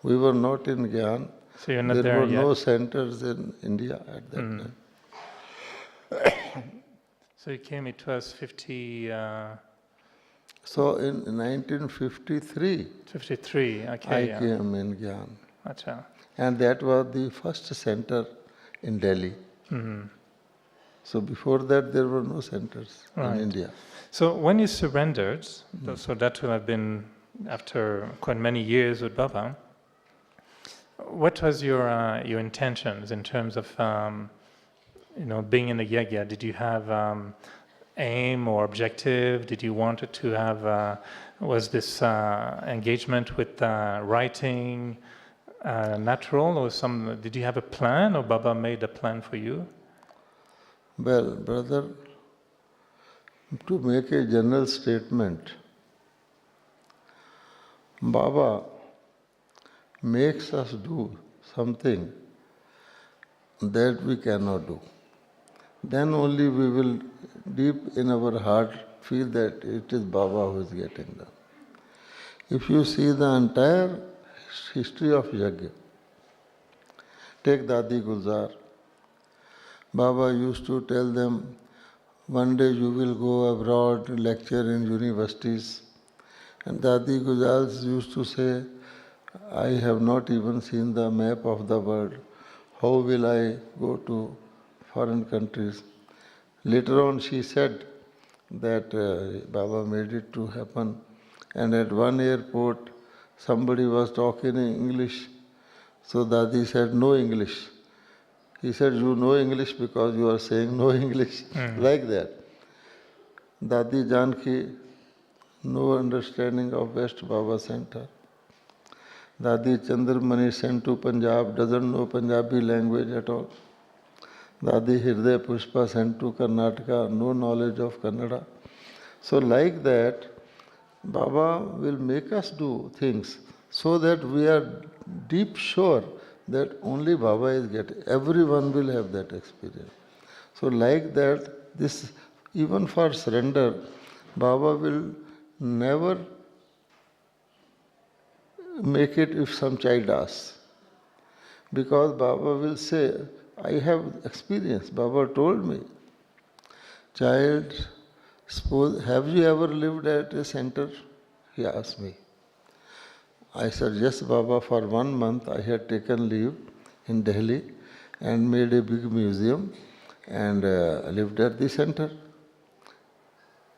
We were not in Gyan. So you're not there were yet. No centers in India at that time. So you came, it was 50... So in 1953, 53, okay. I came in Gyan. Acha. And that was the first center in Delhi. So before that, there were no centers in India. So when you surrendered, so that will have been after quite many years with Baba, what was your intentions in terms of being in the yajna? Did you have aim or objective? Did you want to have, was this engagement with writing natural, or did you have a plan, or Baba made a plan for you? Well, brother, to make a general statement, Baba makes us do something that we cannot do. Then only we will deep in our heart feel that it is Baba who is getting done. If you see the entire history of yajna, take Dadi Gulzar. Baba used to tell them, one day you will go abroad, lecture in universities. And Dadi Gulzar used to say, I have not even seen the map of the world. How will I go to foreign countries? Later on she said that Baba made it to happen. And at one airport, somebody was talking in English. So Dadi said, no English. He said, you know English because you are saying no English. Like that. Dadi Janki, no understanding of West Baba Center. Dadi Chandramani sent to Punjab, doesn't know Punjabi language at all. Dadi Hirday Pushpa sent to Karnataka, no knowledge of Kannada. So like that, Baba will make us do things so that we are deep sure that only Baba is getting. Everyone will have that experience. So like that, this even for surrender, Baba will never make it if some child asks. Because Baba will say, I have experience. Baba told me, child, suppose, have you ever lived at a center? He asked me. I said, yes, Baba, for 1 month I had taken leave in Delhi and made a big museum and lived at the center.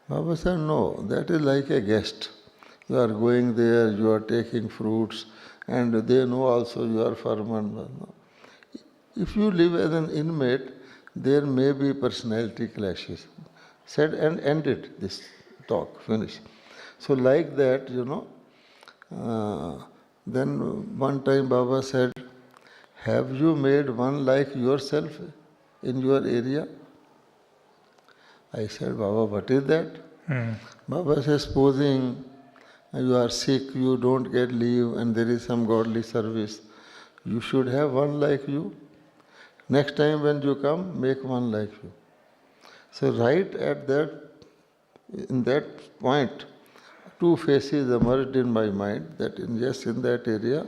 Baba said, no, that is like a guest. You are going there, you are taking fruits, and they know also you are farmer. If you live as an inmate, there may be personality clashes. Said and ended this talk, finished. So like that, then one time Baba said, have you made one like yourself in your area? I said, Baba, what is that? Baba says, supposing you are sick, you don't get leave, and there is some godly service. You should have one like you. Next time when you come, make one like you. So right at that, in that point, two faces emerged in my mind that yes, in that area,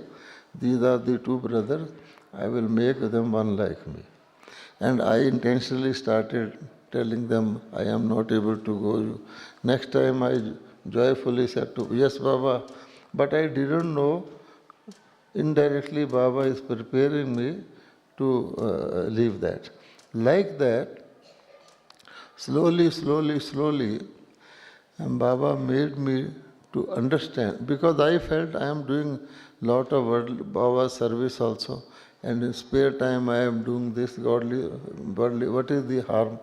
these are the two brothers, I will make them one like me. And I intentionally started telling them, I am not able to go. Next time I joyfully said to, yes, Baba, but I didn't know, indirectly Baba is preparing me to leave that. Like that, slowly, and Baba made me to understand, because I felt I am doing lot of Baba service also, and in spare time I am doing this godly, worldly, what is the harm?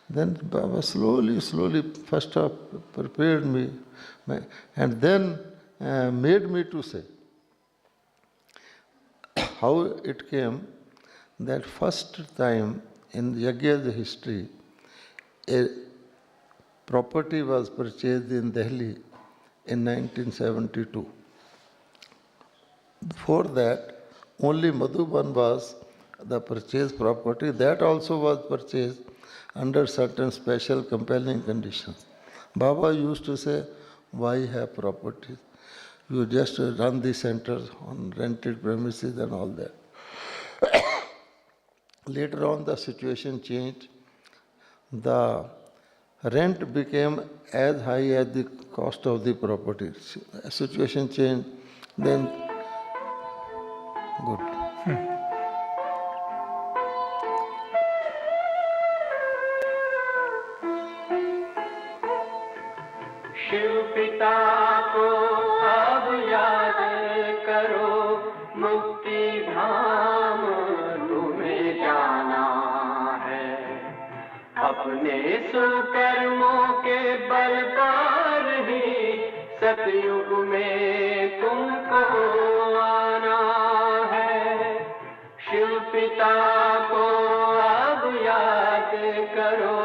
Then Baba slowly, first up prepared me, and then made me to say how it came that first time in Yagya's history, a property was purchased in Delhi in 1972. Before that, only Madhuban was the purchased property. That also was purchased under certain special compelling conditions. Baba used to say, why have properties? You just run the center on rented premises and all that. Later on, the situation changed. The rent became as high as the cost of the property. Situation changed. Then, good. Shiv पिता को अब याद करो, मुक्ति धाम तुम्हें जाना है। अपने सुकर्मों के बल पर ही सतयुग में तुमको आना है। शिव पिता को अब याद करो।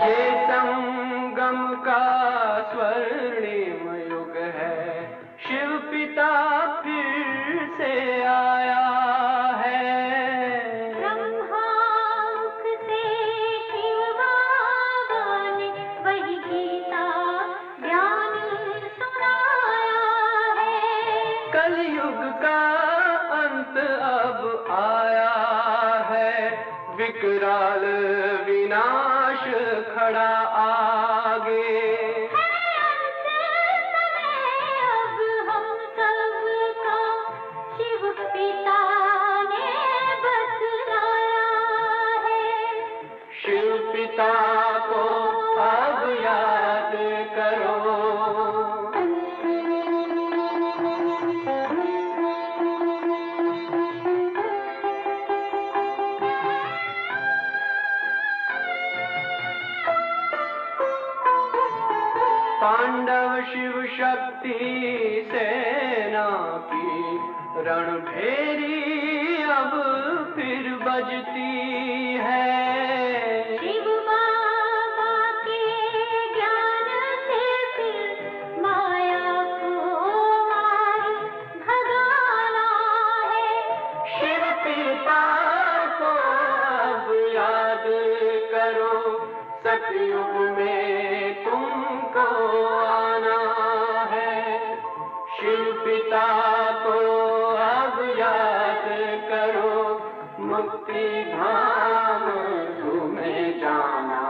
ये संगम का स्वर्णिम युग है, शिव पिता फिर से आया है। ब्रह्मामुख से शिव बाबा ने वही गीता ज्ञान सुनाया है। कलयुग का अंत अब आया है, विकराल विनाश खड़ा आगे। अब हम सबका शिव पिता ने बतलाया है। शिव पिता को अब याद करो। पांडव शिव शक्ति सेना की रणभेरी अब फिर बजती है। शिव बाबा के ज्ञान से फिर माया को मार भगाना है। शिव पिता को अब याद करो, सतयुग में तुमको आना है। शिव पिता को अब याद करो, मुक्ति धाम तुम्हें जाना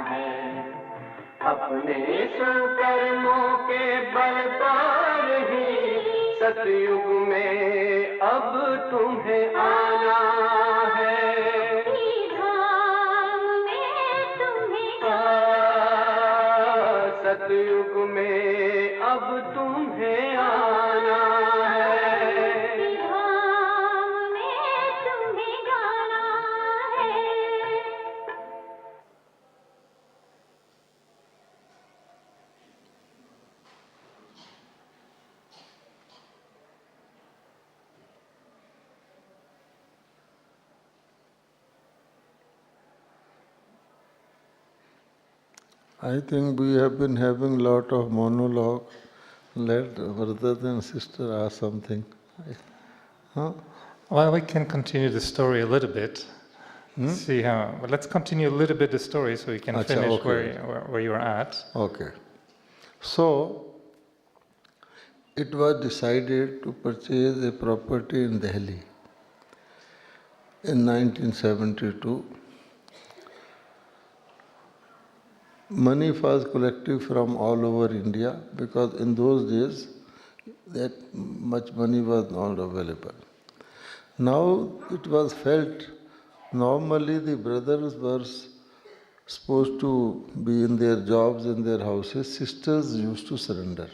है। अपने सुकर्मों के बल पर ही सतयुग में अब तुम्हें आना है। सतयुग में अब तुम्हें आना है। धाम में तुम्हें जाना है। I think we have been having lot of monologue. Let brothers and sister ask something. Huh? Well, we can continue the story a little bit. See how. But let's continue a little bit the story so we can Acha, finish okay. where you are at. Okay. So, it was decided to purchase a property in Delhi in 1972. Money was collected from all over India because in those days that much money was not available. Now it was felt normally the brothers were supposed to be in their jobs, in their houses, sisters used to surrender.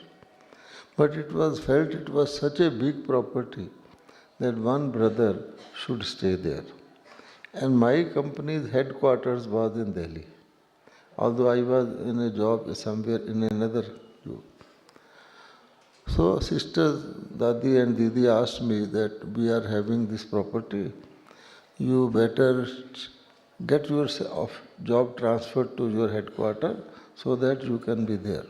But it was felt it was such a big property that one brother should stay there. And my company's headquarters was in Delhi, although I was in a job somewhere in another group. So sisters Dadi and Didi asked me that we are having this property, you better get your job transferred to your headquarters so that you can be there.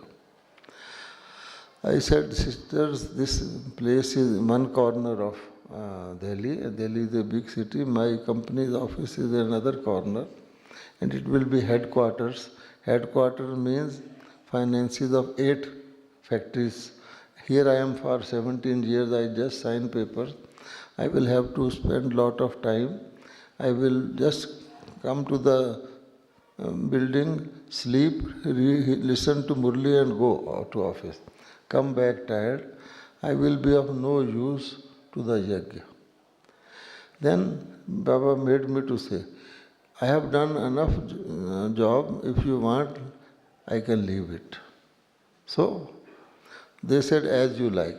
I said, sisters, this place is one corner of Delhi. Delhi is a big city. My company's office is another corner. And it will be headquarters. Headquarters means finances of 8 factories. Here I am for 17 years. I just sign papers. I will have to spend lot of time. I will just come to the building, sleep, listen to Murli and go out to office. Come back tired, I will be of no use to the yajna. Then Baba made me to say, I have done enough job, if you want, I can leave it. So, they said, as you like.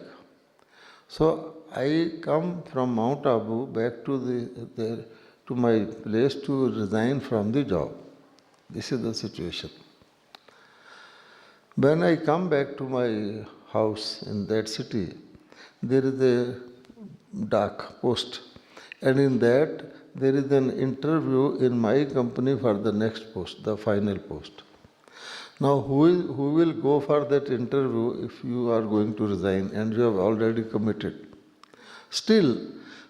So, I come from Mount Abu back to my place to resign from the job. This is the situation. When I come back to my house in that city, there is a dark post, and in that there is an interview in my company for the next post, the final post. Now, who will go for that interview if you are going to resign and you have already committed? Still,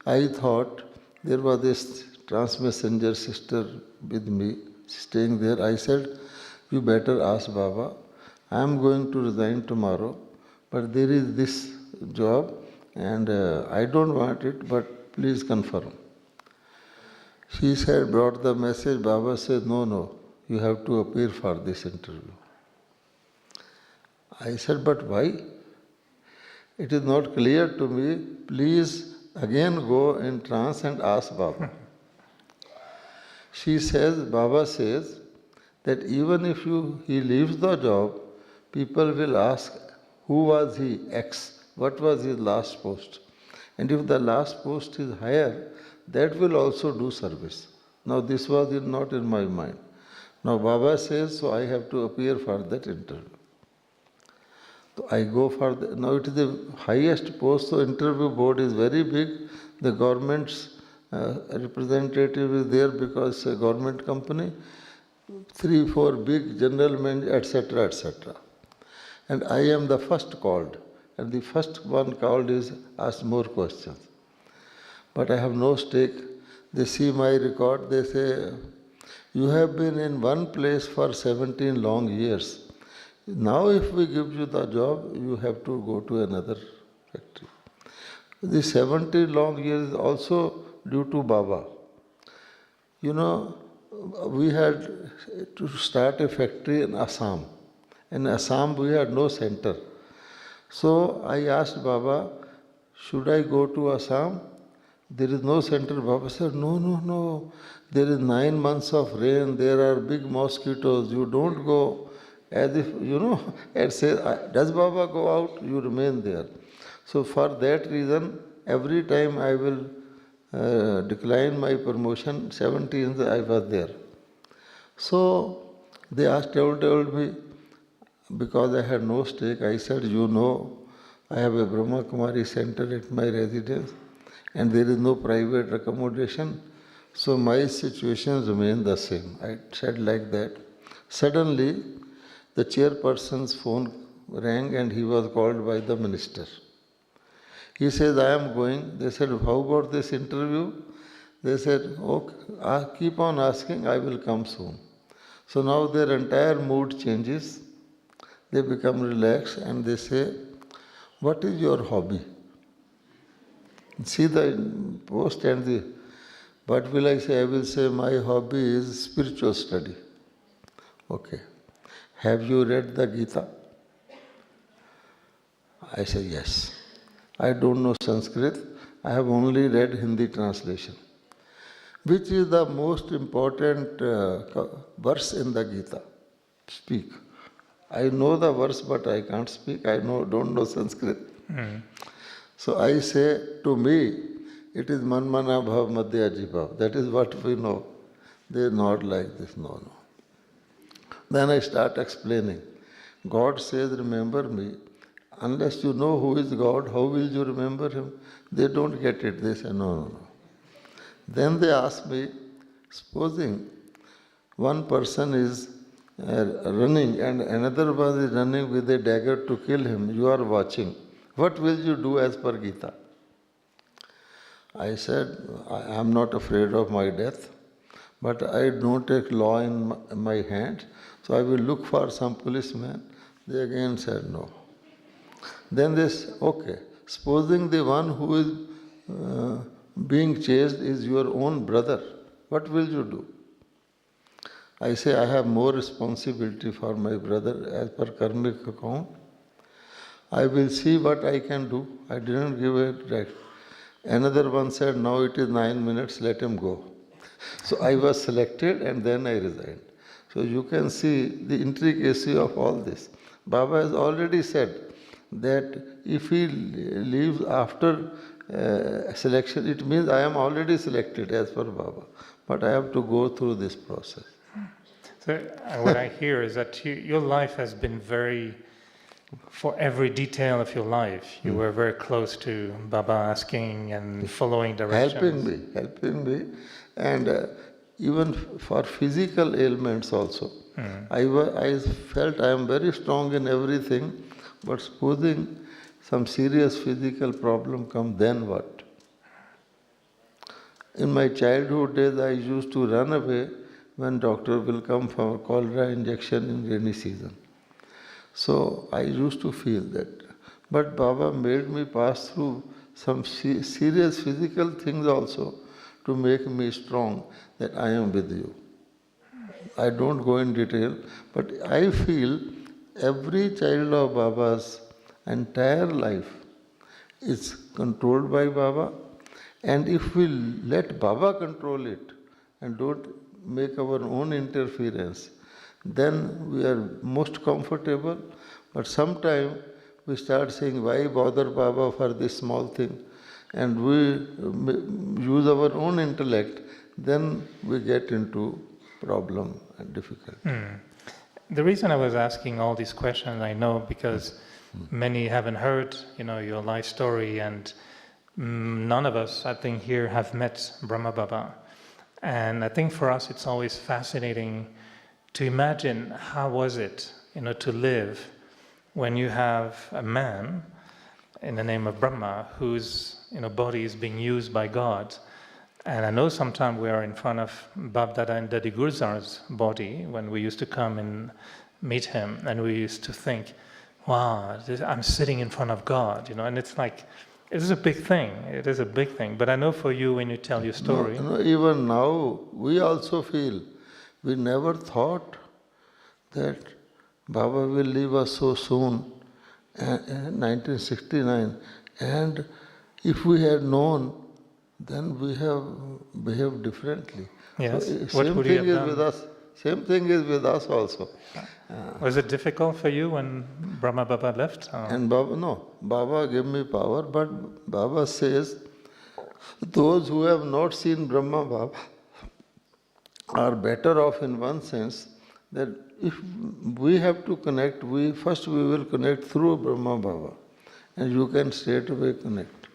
I thought there was this trans-messenger sister with me staying there. I said, you better ask Baba. I am going to resign tomorrow, but there is this job and I don't want it, but please confirm. She said, brought the message. Baba said, no, you have to appear for this interview. I said, but why? It is not clear to me. Please again go in trance and ask Baba. She says, Baba says that even if he leaves the job, people will ask, who was he, X? What was his last post? And if the last post is higher, that will also do service. Now this was not in my mind. Now Baba says, so I have to appear for that interview. So I go for now it is the highest post, so interview board is very big. The government's representative is there because it's a government company. 3, 4 big general managers, etc., etc. And I am the first called. And the first one called is ask more questions. But I have no stake. They see my record, they say, you have been in one place for 17 long years. Now if we give you the job, you have to go to another factory. The 17 long years is also due to Baba. You know, we had to start a factory in Assam. In Assam, we had no center. So I asked Baba, should I go to Assam? There is no center. Baba said, no. There is 9 months of rain. There are big mosquitoes. You don't go. As if, and say, does Baba go out? You remain there. So for that reason, every time I will decline my promotion, 17th I was there. So they told me, because I had no stake, I said, I have a Brahma Kumari center at my residence and there is no private accommodation. So my situation remained the same. I said like that. Suddenly, the chairperson's phone rang and he was called by the minister. He says, I am going. They said, how about this interview? They said, okay, keep on asking, I will come soon. So now their entire mood changes. They become relaxed and they say, what is your hobby? See the post and the, what will I say? I will say, my hobby is spiritual study. Okay. Have you read the Gita? I say, yes. I don't know Sanskrit. I have only read Hindi translation. Which is the most important verse in the Gita? Speak. I know the verse, but I can't speak. I don't know Sanskrit. So I say, to me, it is manmana bhav madhya jibhav. That is what we know. They nod like this. No. Then I start explaining. God says, remember me. Unless you know who is God, how will you remember him? They don't get it. They say, no. Then they ask me, supposing one person is running and another one is running with a dagger to kill him, you are watching. What will you do as per Gita? I said, I am not afraid of my death, but I don't take law in my hand, so I will look for some policeman. They again said no. Then they said, okay, supposing the one who is being chased is your own brother, what will you do? I say, I have more responsibility for my brother as per karmic account. I will see what I can do. I didn't give a direct. Another one said, now it is 9 minutes, let him go. So I was selected and then I resigned. So you can see the intricacy of all this. Baba has already said that if he leaves after selection, it means I am already selected as per Baba. But I have to go through this process. So what I hear is that your life has been for every detail of your life, you were very close to Baba, asking and following directions. Helping me. And even for physical ailments also. I felt I am very strong in everything, but supposing some serious physical problem comes, then what? In my childhood days, I used to run away when doctor will come for cholera injection in rainy season. So I used to feel that. But Baba made me pass through some serious physical things also to make me strong that I am with you. I don't go in detail, but I feel every child of Baba's entire life is controlled by Baba, and if we let Baba control it and don't make our own interference, then we are most comfortable. But sometimes we start saying, why bother Baba for this small thing? And we use our own intellect, then we get into problem and difficulty. The reason I was asking all these questions, I know because many haven't heard, your life story, and none of us, I think, here have met Brahma Baba. And I think for us it's always fascinating to imagine how was it, to live when you have a man in the name of Brahma whose body is being used by God. And I know sometimes we are in front of Bab Dada and Dadi Gurjar's body when we used to come and meet him, and we used to think, wow, I'm sitting in front of God, and it's like, it is a big thing. It is a big thing. But I know for you, when you tell your story... No, even now, we also feel, we never thought that Baba will leave us so soon, in 1969. And if we had known, then we have behaved differently. Yes. So, What would you have done? With us. Same thing is with us also. Was it difficult for you when Brahma Baba left? And Baba gave me power, but Baba says, those who have not seen Brahma Baba are better off in one sense, that if we have to connect, we will connect through Brahma Baba, and you can straight away connect.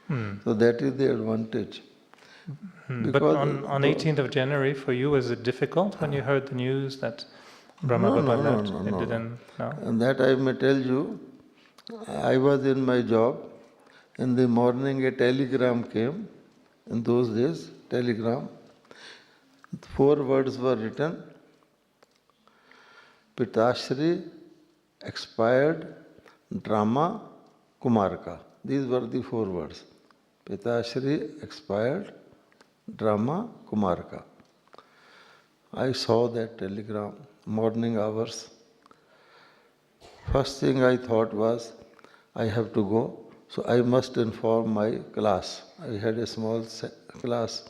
So that is the advantage. But on 18th of January, for you, was it difficult when you heard the news that Brahma No, Baba no, no, left? no, It no. didn't, no? And that I may tell you, I was in my job. In the morning, a telegram came. In those days, telegram. 4 words were written. Pitashri, expired, drama, Kumarka. These were the 4 words. Pitashri, expired, drama, Kumarka. I saw that telegram, morning hours. First thing I thought was, I have to go, so I must inform my class. I had a small class.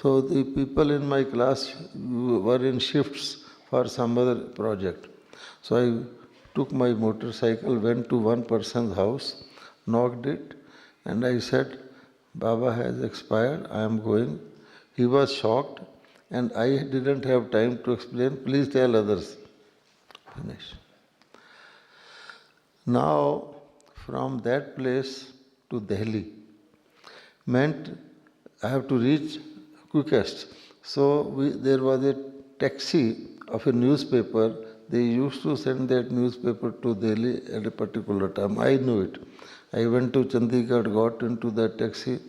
So the people in my class were in shifts for some other project. So I took my motorcycle, went to one person's house, knocked it, and I said, Baba has expired, I am going. He was shocked, and I didn't have time to explain. Please tell others. Finish. Now, from that place to Delhi meant I have to reach quickest. So there was a taxi of a newspaper. They used to send that newspaper to Delhi at a particular time. I knew it. I went to Chandigarh, got into that taxi.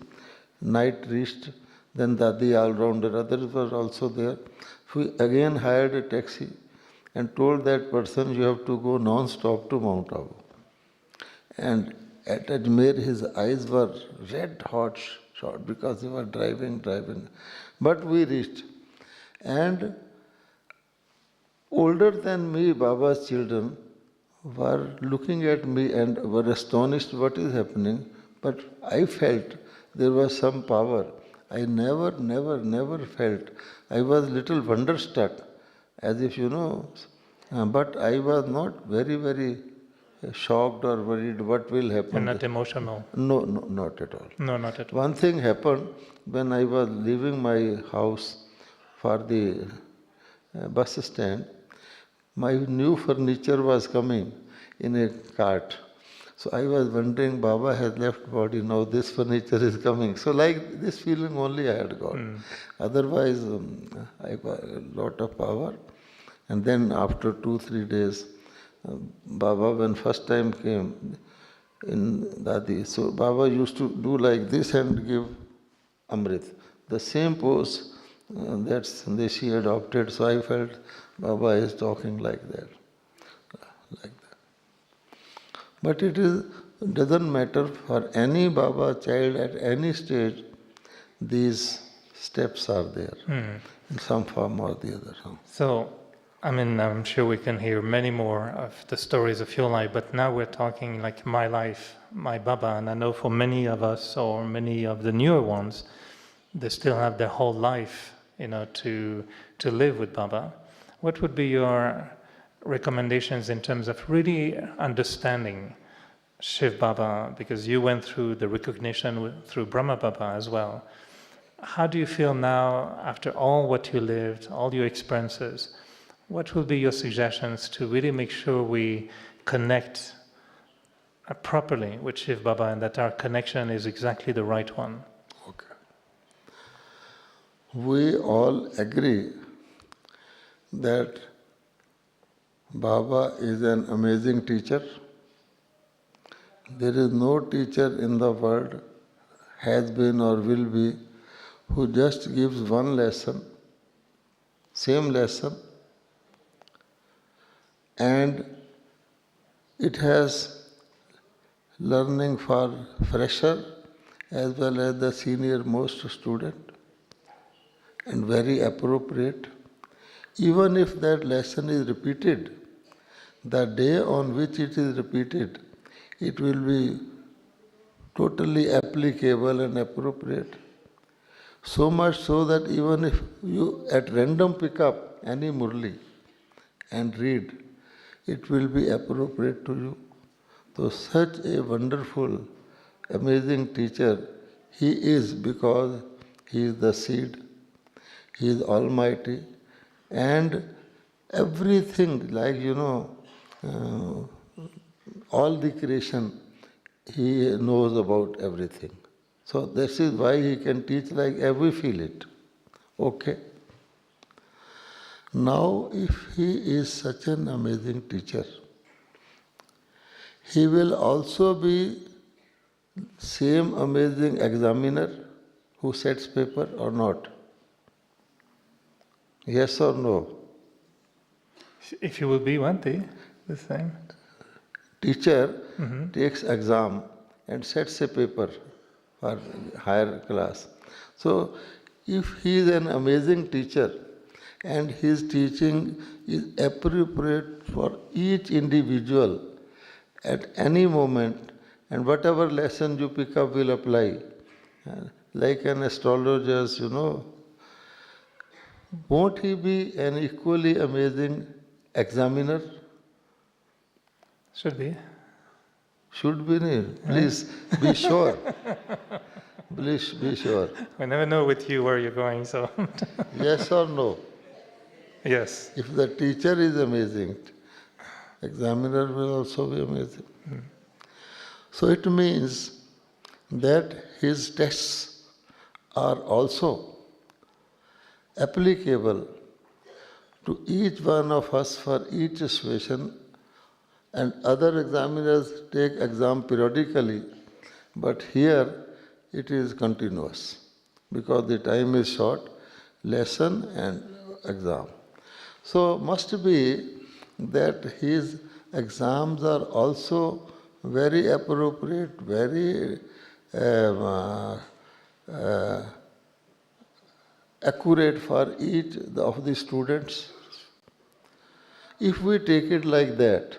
Night reached. Then Dadi all-rounder, others were also there. We again hired a taxi and told that person, you have to go non-stop to Mount Abu. And at Ajmer, his eyes were red hot shot because he was driving. But we reached. And older than me, Baba's children were looking at me and were astonished what is happening. But I felt there was some power. I never felt. I was little wonderstruck, as if, but I was not very shocked or worried what will happen. And not emotional? No, not at all. No, not at all. One thing happened when I was leaving my house for the bus stand. My new furniture was coming in a cart. So I was wondering, Baba has left body, now this furniture is coming. So like this feeling only I had got. Otherwise, I got a lot of power. And then after 2-3 days, Baba, when first time came in Dadi, so Baba used to do like this and give Amrit. The same pose that Sandeshi adopted, so I felt Baba is talking like that. But doesn't matter for any Baba child at any stage, these steps are there in some form or the other. So, I'm sure we can hear many more of the stories of your life, but now we're talking like my life, my Baba, and I know for many of us or many of the newer ones, they still have their whole life, to live with Baba. What would be your recommendations in terms of really understanding Shiv Baba, because you went through the recognition through Brahma Baba as well. How do you feel now, after all what you lived, all your experiences? What will be your suggestions to really make sure we connect properly with Shiv Baba and that our connection is exactly the right one? Okay. We all agree that Baba is an amazing teacher. There is no teacher in the world, has been or will be, who just gives one lesson, same lesson, and it has learning for fresher as well as the senior most student, and very appropriate. Even if that lesson is repeated, the day on which it is repeated, it will be totally applicable and appropriate. So much so that even if you at random pick up any murli and read, it will be appropriate to you. So such a wonderful, amazing teacher he is, because he is the seed, he is almighty, and everything, like all the creation, he knows about everything. So this is why he can teach like we feel it. Okay. Now, if he is such an amazing teacher, he will also be same amazing examiner who sets paper or not? Yes or no? If you will be one day, the same. Teacher takes exam and sets a paper for higher class. So, if he is an amazing teacher and his teaching is appropriate for each individual at any moment, and whatever lesson you pick up will apply, like an astrologer's, won't he be an equally amazing examiner? Should be. Should be. Please be sure. Please be sure. We never know with you where you're going, so. Yes or no? Yes. If the teacher is amazing, examiner will also be amazing. So it means that his tests are also applicable to each one of us for each situation, and other examiners take exam periodically, but here it is continuous because the time is short, lesson and exam. So must be that his exams are also very appropriate, very accurate for each of the students. If we take it like that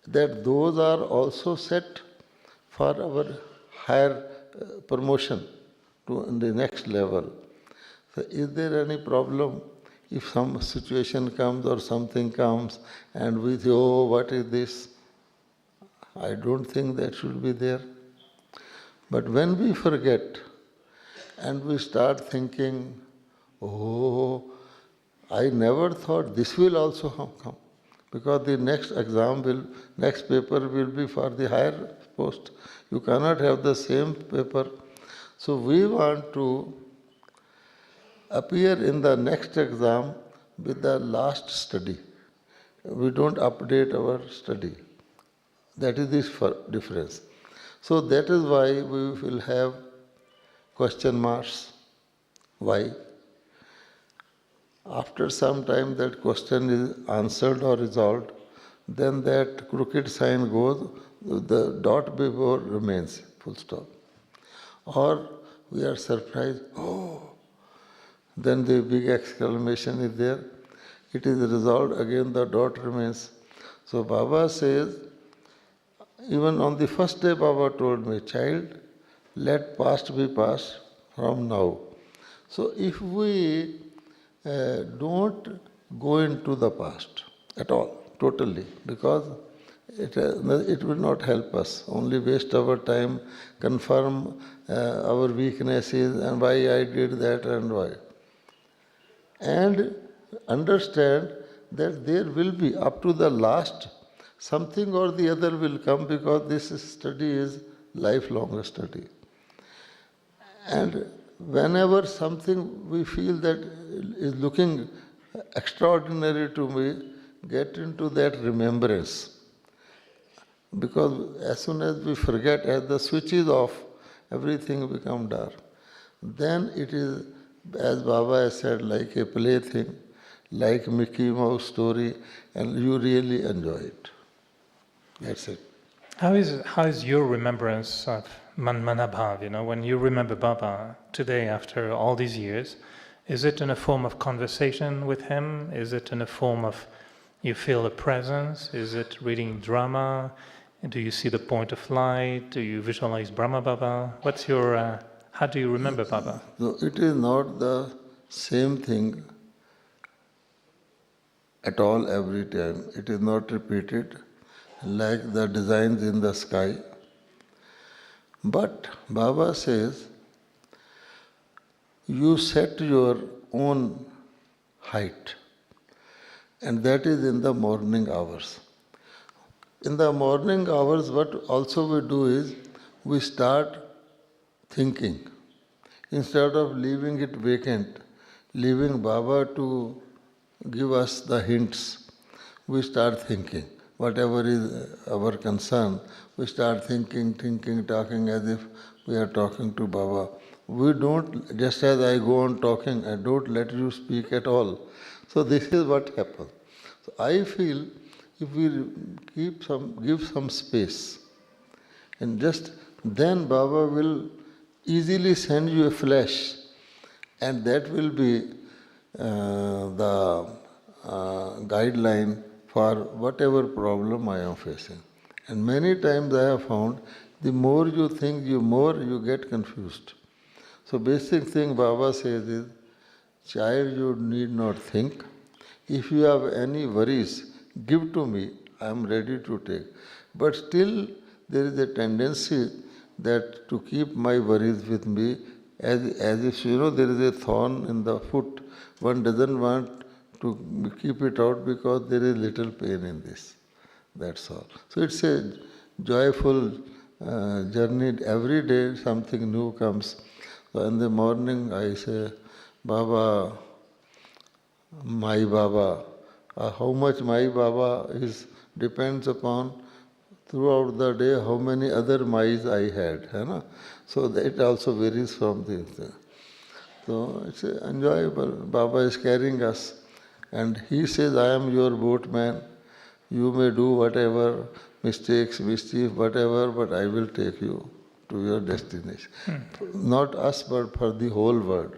those are also set for our higher promotion to the next level. So is there any problem if some situation comes or something comes and we say, oh, what is this? I don't think that should be there. But when we forget and we start thinking, oh, I never thought this will also come. Because the next paper will be for the higher post. You cannot have the same paper. So we want to appear in the next exam with the last study. We don't update our study. That is the difference. So that is why we will have question marks. Why? After some time that question is answered or resolved, then that crooked sign goes, the dot before remains, full stop. Or we are surprised, oh, then the big exclamation is there. It is resolved, again the dot remains. So Baba says, even on the first day Baba told me, child, let past be past from now. So if we don't go into the past at all, totally, because it will not help us, only waste our time, confirm our weaknesses and why I did that and why. And understand that there will be, up to the last, something or the other will come because this study is lifelong study. And whenever something we feel that is looking extraordinary to me, get into that remembrance. Because as soon as we forget, as the switch is off, everything becomes dark. Then it is, as Baba has said, like a plaything, like Mickey Mouse story, and you really enjoy it. That's it. How is your remembrance of Manmanabhav? When you remember Baba today after all these years, is it in a form of conversation with him? Is it in a form of you feel a presence? Is it reading drama? Do you see the point of light? Do you visualize Brahma Baba? What's your, how do you remember Baba? No, it is not the same thing at all every time. It is not repeated like the designs in the sky. But Baba says, you set your own height, and that is in the morning hours. In the morning hours, what also we do is, we start thinking. Instead of leaving it vacant, leaving Baba to give us the hints, we start thinking. Whatever is our concern, we start thinking, talking as if we are talking to Baba. We don't, just as I go on talking, I don't let you speak at all. So this is what happens. So I feel if we give some space, and just then Baba will easily send you a flash, and that will be the guideline for whatever problem I am facing. And many times I have found, the more you think, the more you get confused. So basic thing Baba says is, child, you need not think. If you have any worries, give to me, I am ready to take. But still there is a tendency that to keep my worries with me, as if, there is a thorn in the foot. One doesn't want to keep it out because there is little pain in this. That's all. So it's a joyful journey. Every day something new comes. So in the morning I say, Baba, my Baba. How much my Baba is depends upon throughout the day how many other mais I had. So that also varies from this. So it's enjoyable. Baba is carrying us. And he says, I am your boatman. You may do whatever, mistakes, mischief, whatever, but I will take you to your destination. Not us, but for the whole world.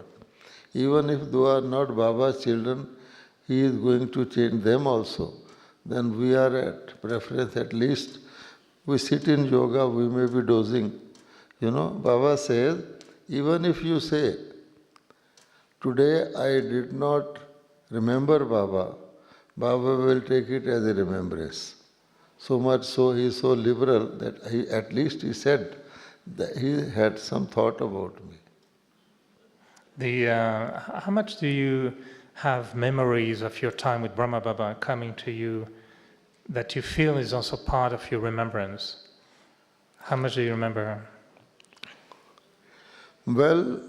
Even if they are not Baba's children, he is going to change them also. Then we are at preference. At least we sit in yoga, we may be dozing. Baba says, even if you say, today I did not remember Baba, Baba will take it as a remembrance. So much so, he is so liberal that at least he said that he had some thought about me. How much do you have memories of your time with Brahma Baba coming to you that you feel is also part of your remembrance? How much do you remember? Well,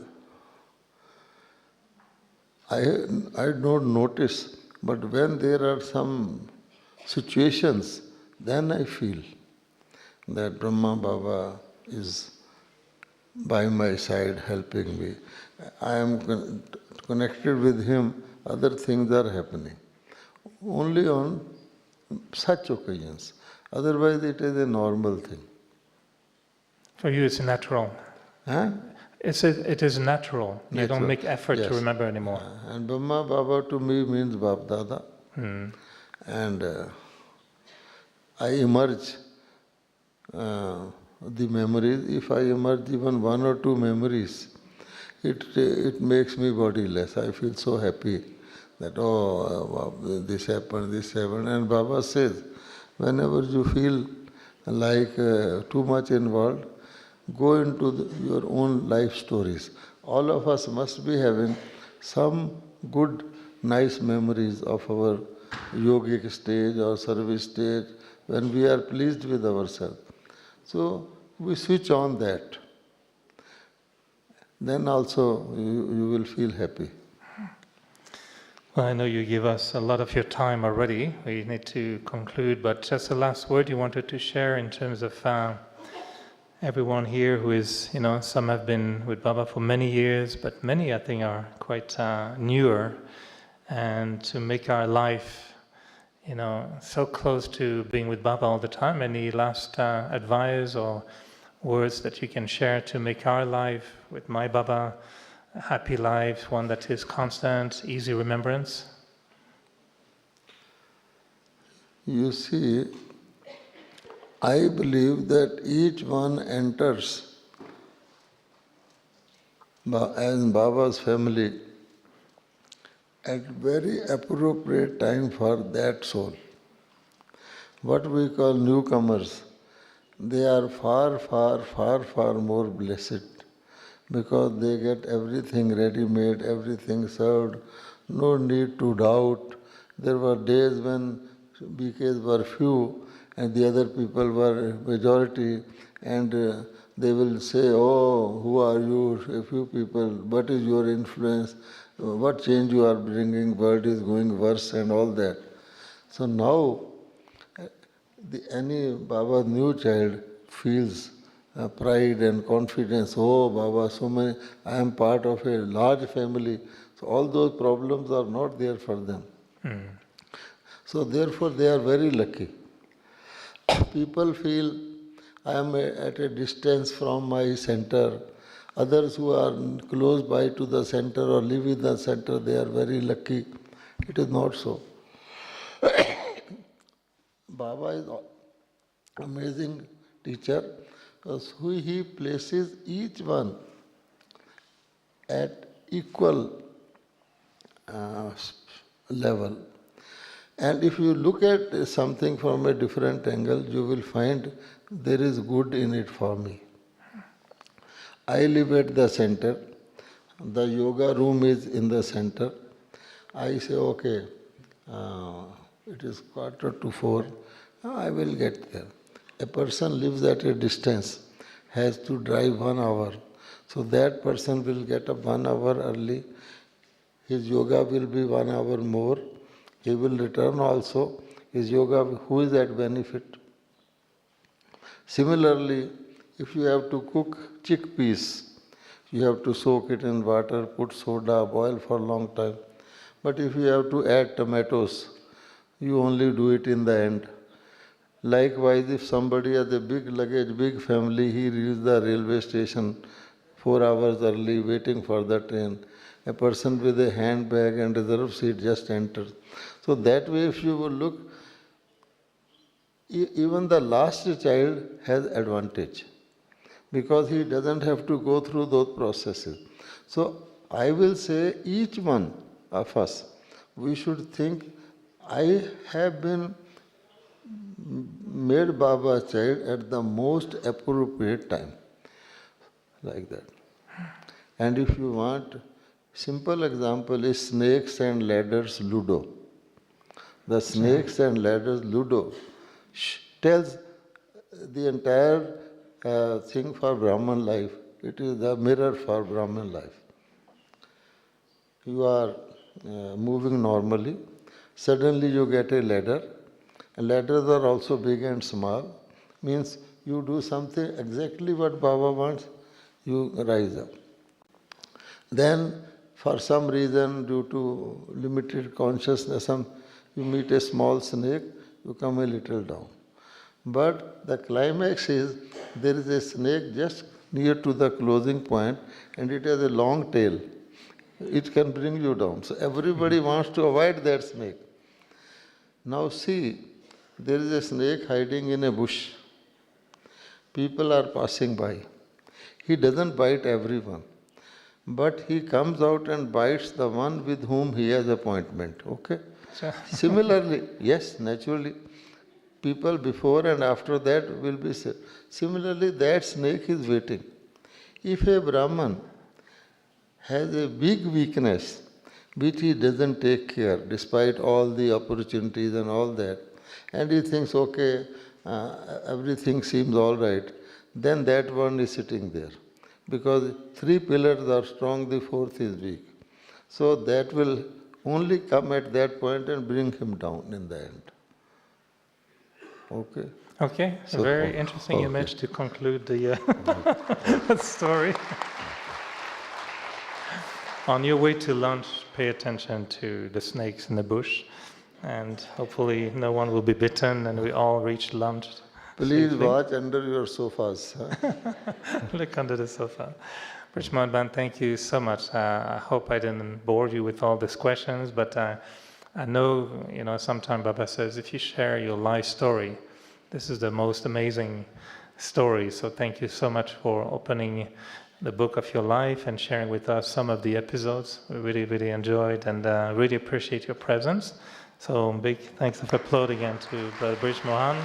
I don't notice, but when there are some situations, then I feel that Brahma Baba is by my side helping me. I am connected with him, other things are happening. Only on such occasions. Otherwise it is a normal thing. For you it's natural. Huh? It is natural. You don't make effort to remember anymore. And Brahma Baba to me means Bab Dada. And I emerge the memories. If I emerge even one or two memories, it makes me bodiless. I feel so happy that, this happened. And Baba says, whenever you feel like too much involved, go into your own life stories. All of us must be having some good, nice memories of our yogic stage or service stage when we are pleased with ourselves. So we switch on that. Then also you will feel happy. Well, I know you give us a lot of your time already. We need to conclude, but just a last word you wanted to share in terms of everyone here who is, some have been with Baba for many years, but many I think are quite newer, and to make our life, so close to being with Baba all the time. Any last advice or words that you can share to make our life with my Baba a happy life, one that is constant, easy remembrance? You see, I believe that each one enters as Baba's family at very appropriate time for that soul. What we call newcomers, they are far, far, far, far more blessed because they get everything ready-made, everything served, no need to doubt. There were days when BKs were few and the other people were majority, and they will say, oh, who are you, a few people, what is your influence, what change you are bringing, world is going worse and all that. So now, any Baba's new child feels pride and confidence. Oh, Baba, so many, I am part of a large family. So all those problems are not there for them. So therefore they are very lucky. People feel I am at a distance from my center. Others who are close by to the center or live in the center, they are very lucky. It is not so. Baba is an amazing teacher because he places each one at equal level. And if you look at something from a different angle, you will find there is good in it for me. I live at the center. The yoga room is in the center. I say, okay, it is 3:45. I will get there. A person lives at a distance, has to drive 1 hour. So that person will get up 1 hour early. His yoga will be 1 hour more. He will return also. His yoga, who is at benefit? Similarly, if you have to cook chickpeas, you have to soak it in water, put soda, boil for a long time. But if you have to add tomatoes, you only do it in the end. Likewise, if somebody has a big luggage, big family, he reaches the railway station 4 hours early, waiting for the train. A person with a handbag and reserved seat just enters. So that way, if you will look, even the last child has advantage because he doesn't have to go through those processes. So I will say each one of us, we should think, I have been made Baba's child at the most appropriate time, like that. And if you want, simple example is snakes and ladders Ludo. The snakes and ladders Ludo tells the entire thing for Brahman life. It is the mirror for Brahman life. You are moving normally. Suddenly you get a ladder. Ladders are also big and small. Means you do something exactly what Baba wants, you rise up. Then, for some reason, due to limited consciousness, you meet a small snake, you come a little down. But the climax is, there is a snake just near to the closing point, and it has a long tail. It can bring you down. So everybody wants to avoid that snake. Now see, there is a snake hiding in a bush. People are passing by. He doesn't bite everyone. But he comes out and bites the one with whom he has appointment. Okay? Similarly, yes, naturally, people before and after that will be said. Similarly, that snake is waiting. If a Brahman has a big weakness, which he doesn't take care, despite all the opportunities and all that, and he thinks, okay, everything seems all right, then that one is sitting there. Because 3 pillars are strong, the 4th is weak. So that will only come at that point and bring him down in the end. Okay? Okay, So, very interesting okay. image to conclude the story. On your way to lunch, pay attention to the snakes in the bush, and hopefully no one will be bitten and we all reach lunch. Please safely. watch under your sofas. Look under the sofa. Mohan, thank you so much. I hope I didn't bore you with all these questions, but I know, sometimes Baba says, if you share your life story, this is the most amazing story. So thank you so much for opening the book of your life and sharing with us some of the episodes. We really, really enjoyed and really appreciate your presence. So big thanks of applause again to Brother Mohan.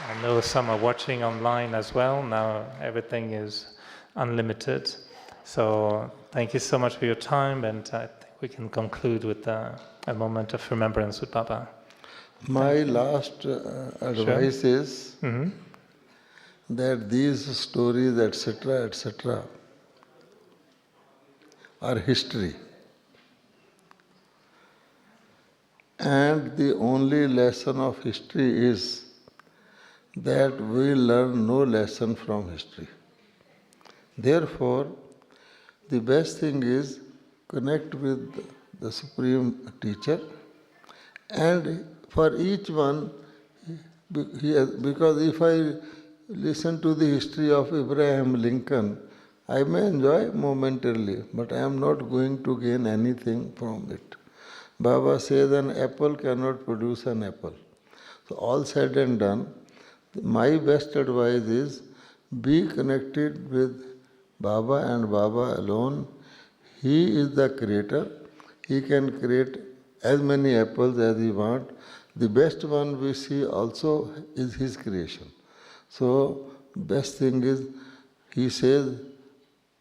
I know some are watching online as well. Now everything is unlimited. So thank you so much for your time, and I think we can conclude with a moment of remembrance with Baba. My last advice is that these stories, etc., are history. And the only lesson of history is that we learn no lesson from history. Therefore, the best thing is connect with the Supreme Teacher, and for each one, because if I listen to the history of Abraham Lincoln, I may enjoy momentarily, but I am not going to gain anything from it. Baba says an apple cannot produce an apple. So all said and done, my best advice is be connected with Baba and Baba alone. He is the creator. He can create as many apples as he wants. The best one we see also is his creation. So best thing is, he says,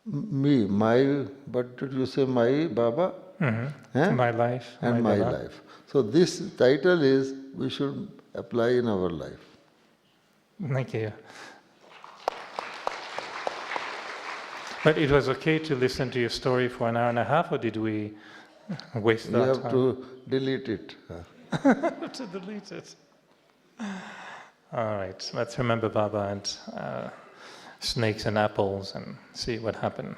me, my, what did you say, my Baba? Eh? My life. And my Baba. life. So this title is, we should apply in our life. Thank you. But it was okay to listen to your story for an hour and a half, or did we waste You that have time? to delete it. To delete it. All right, let's remember Baba and snakes and apples and see what happened.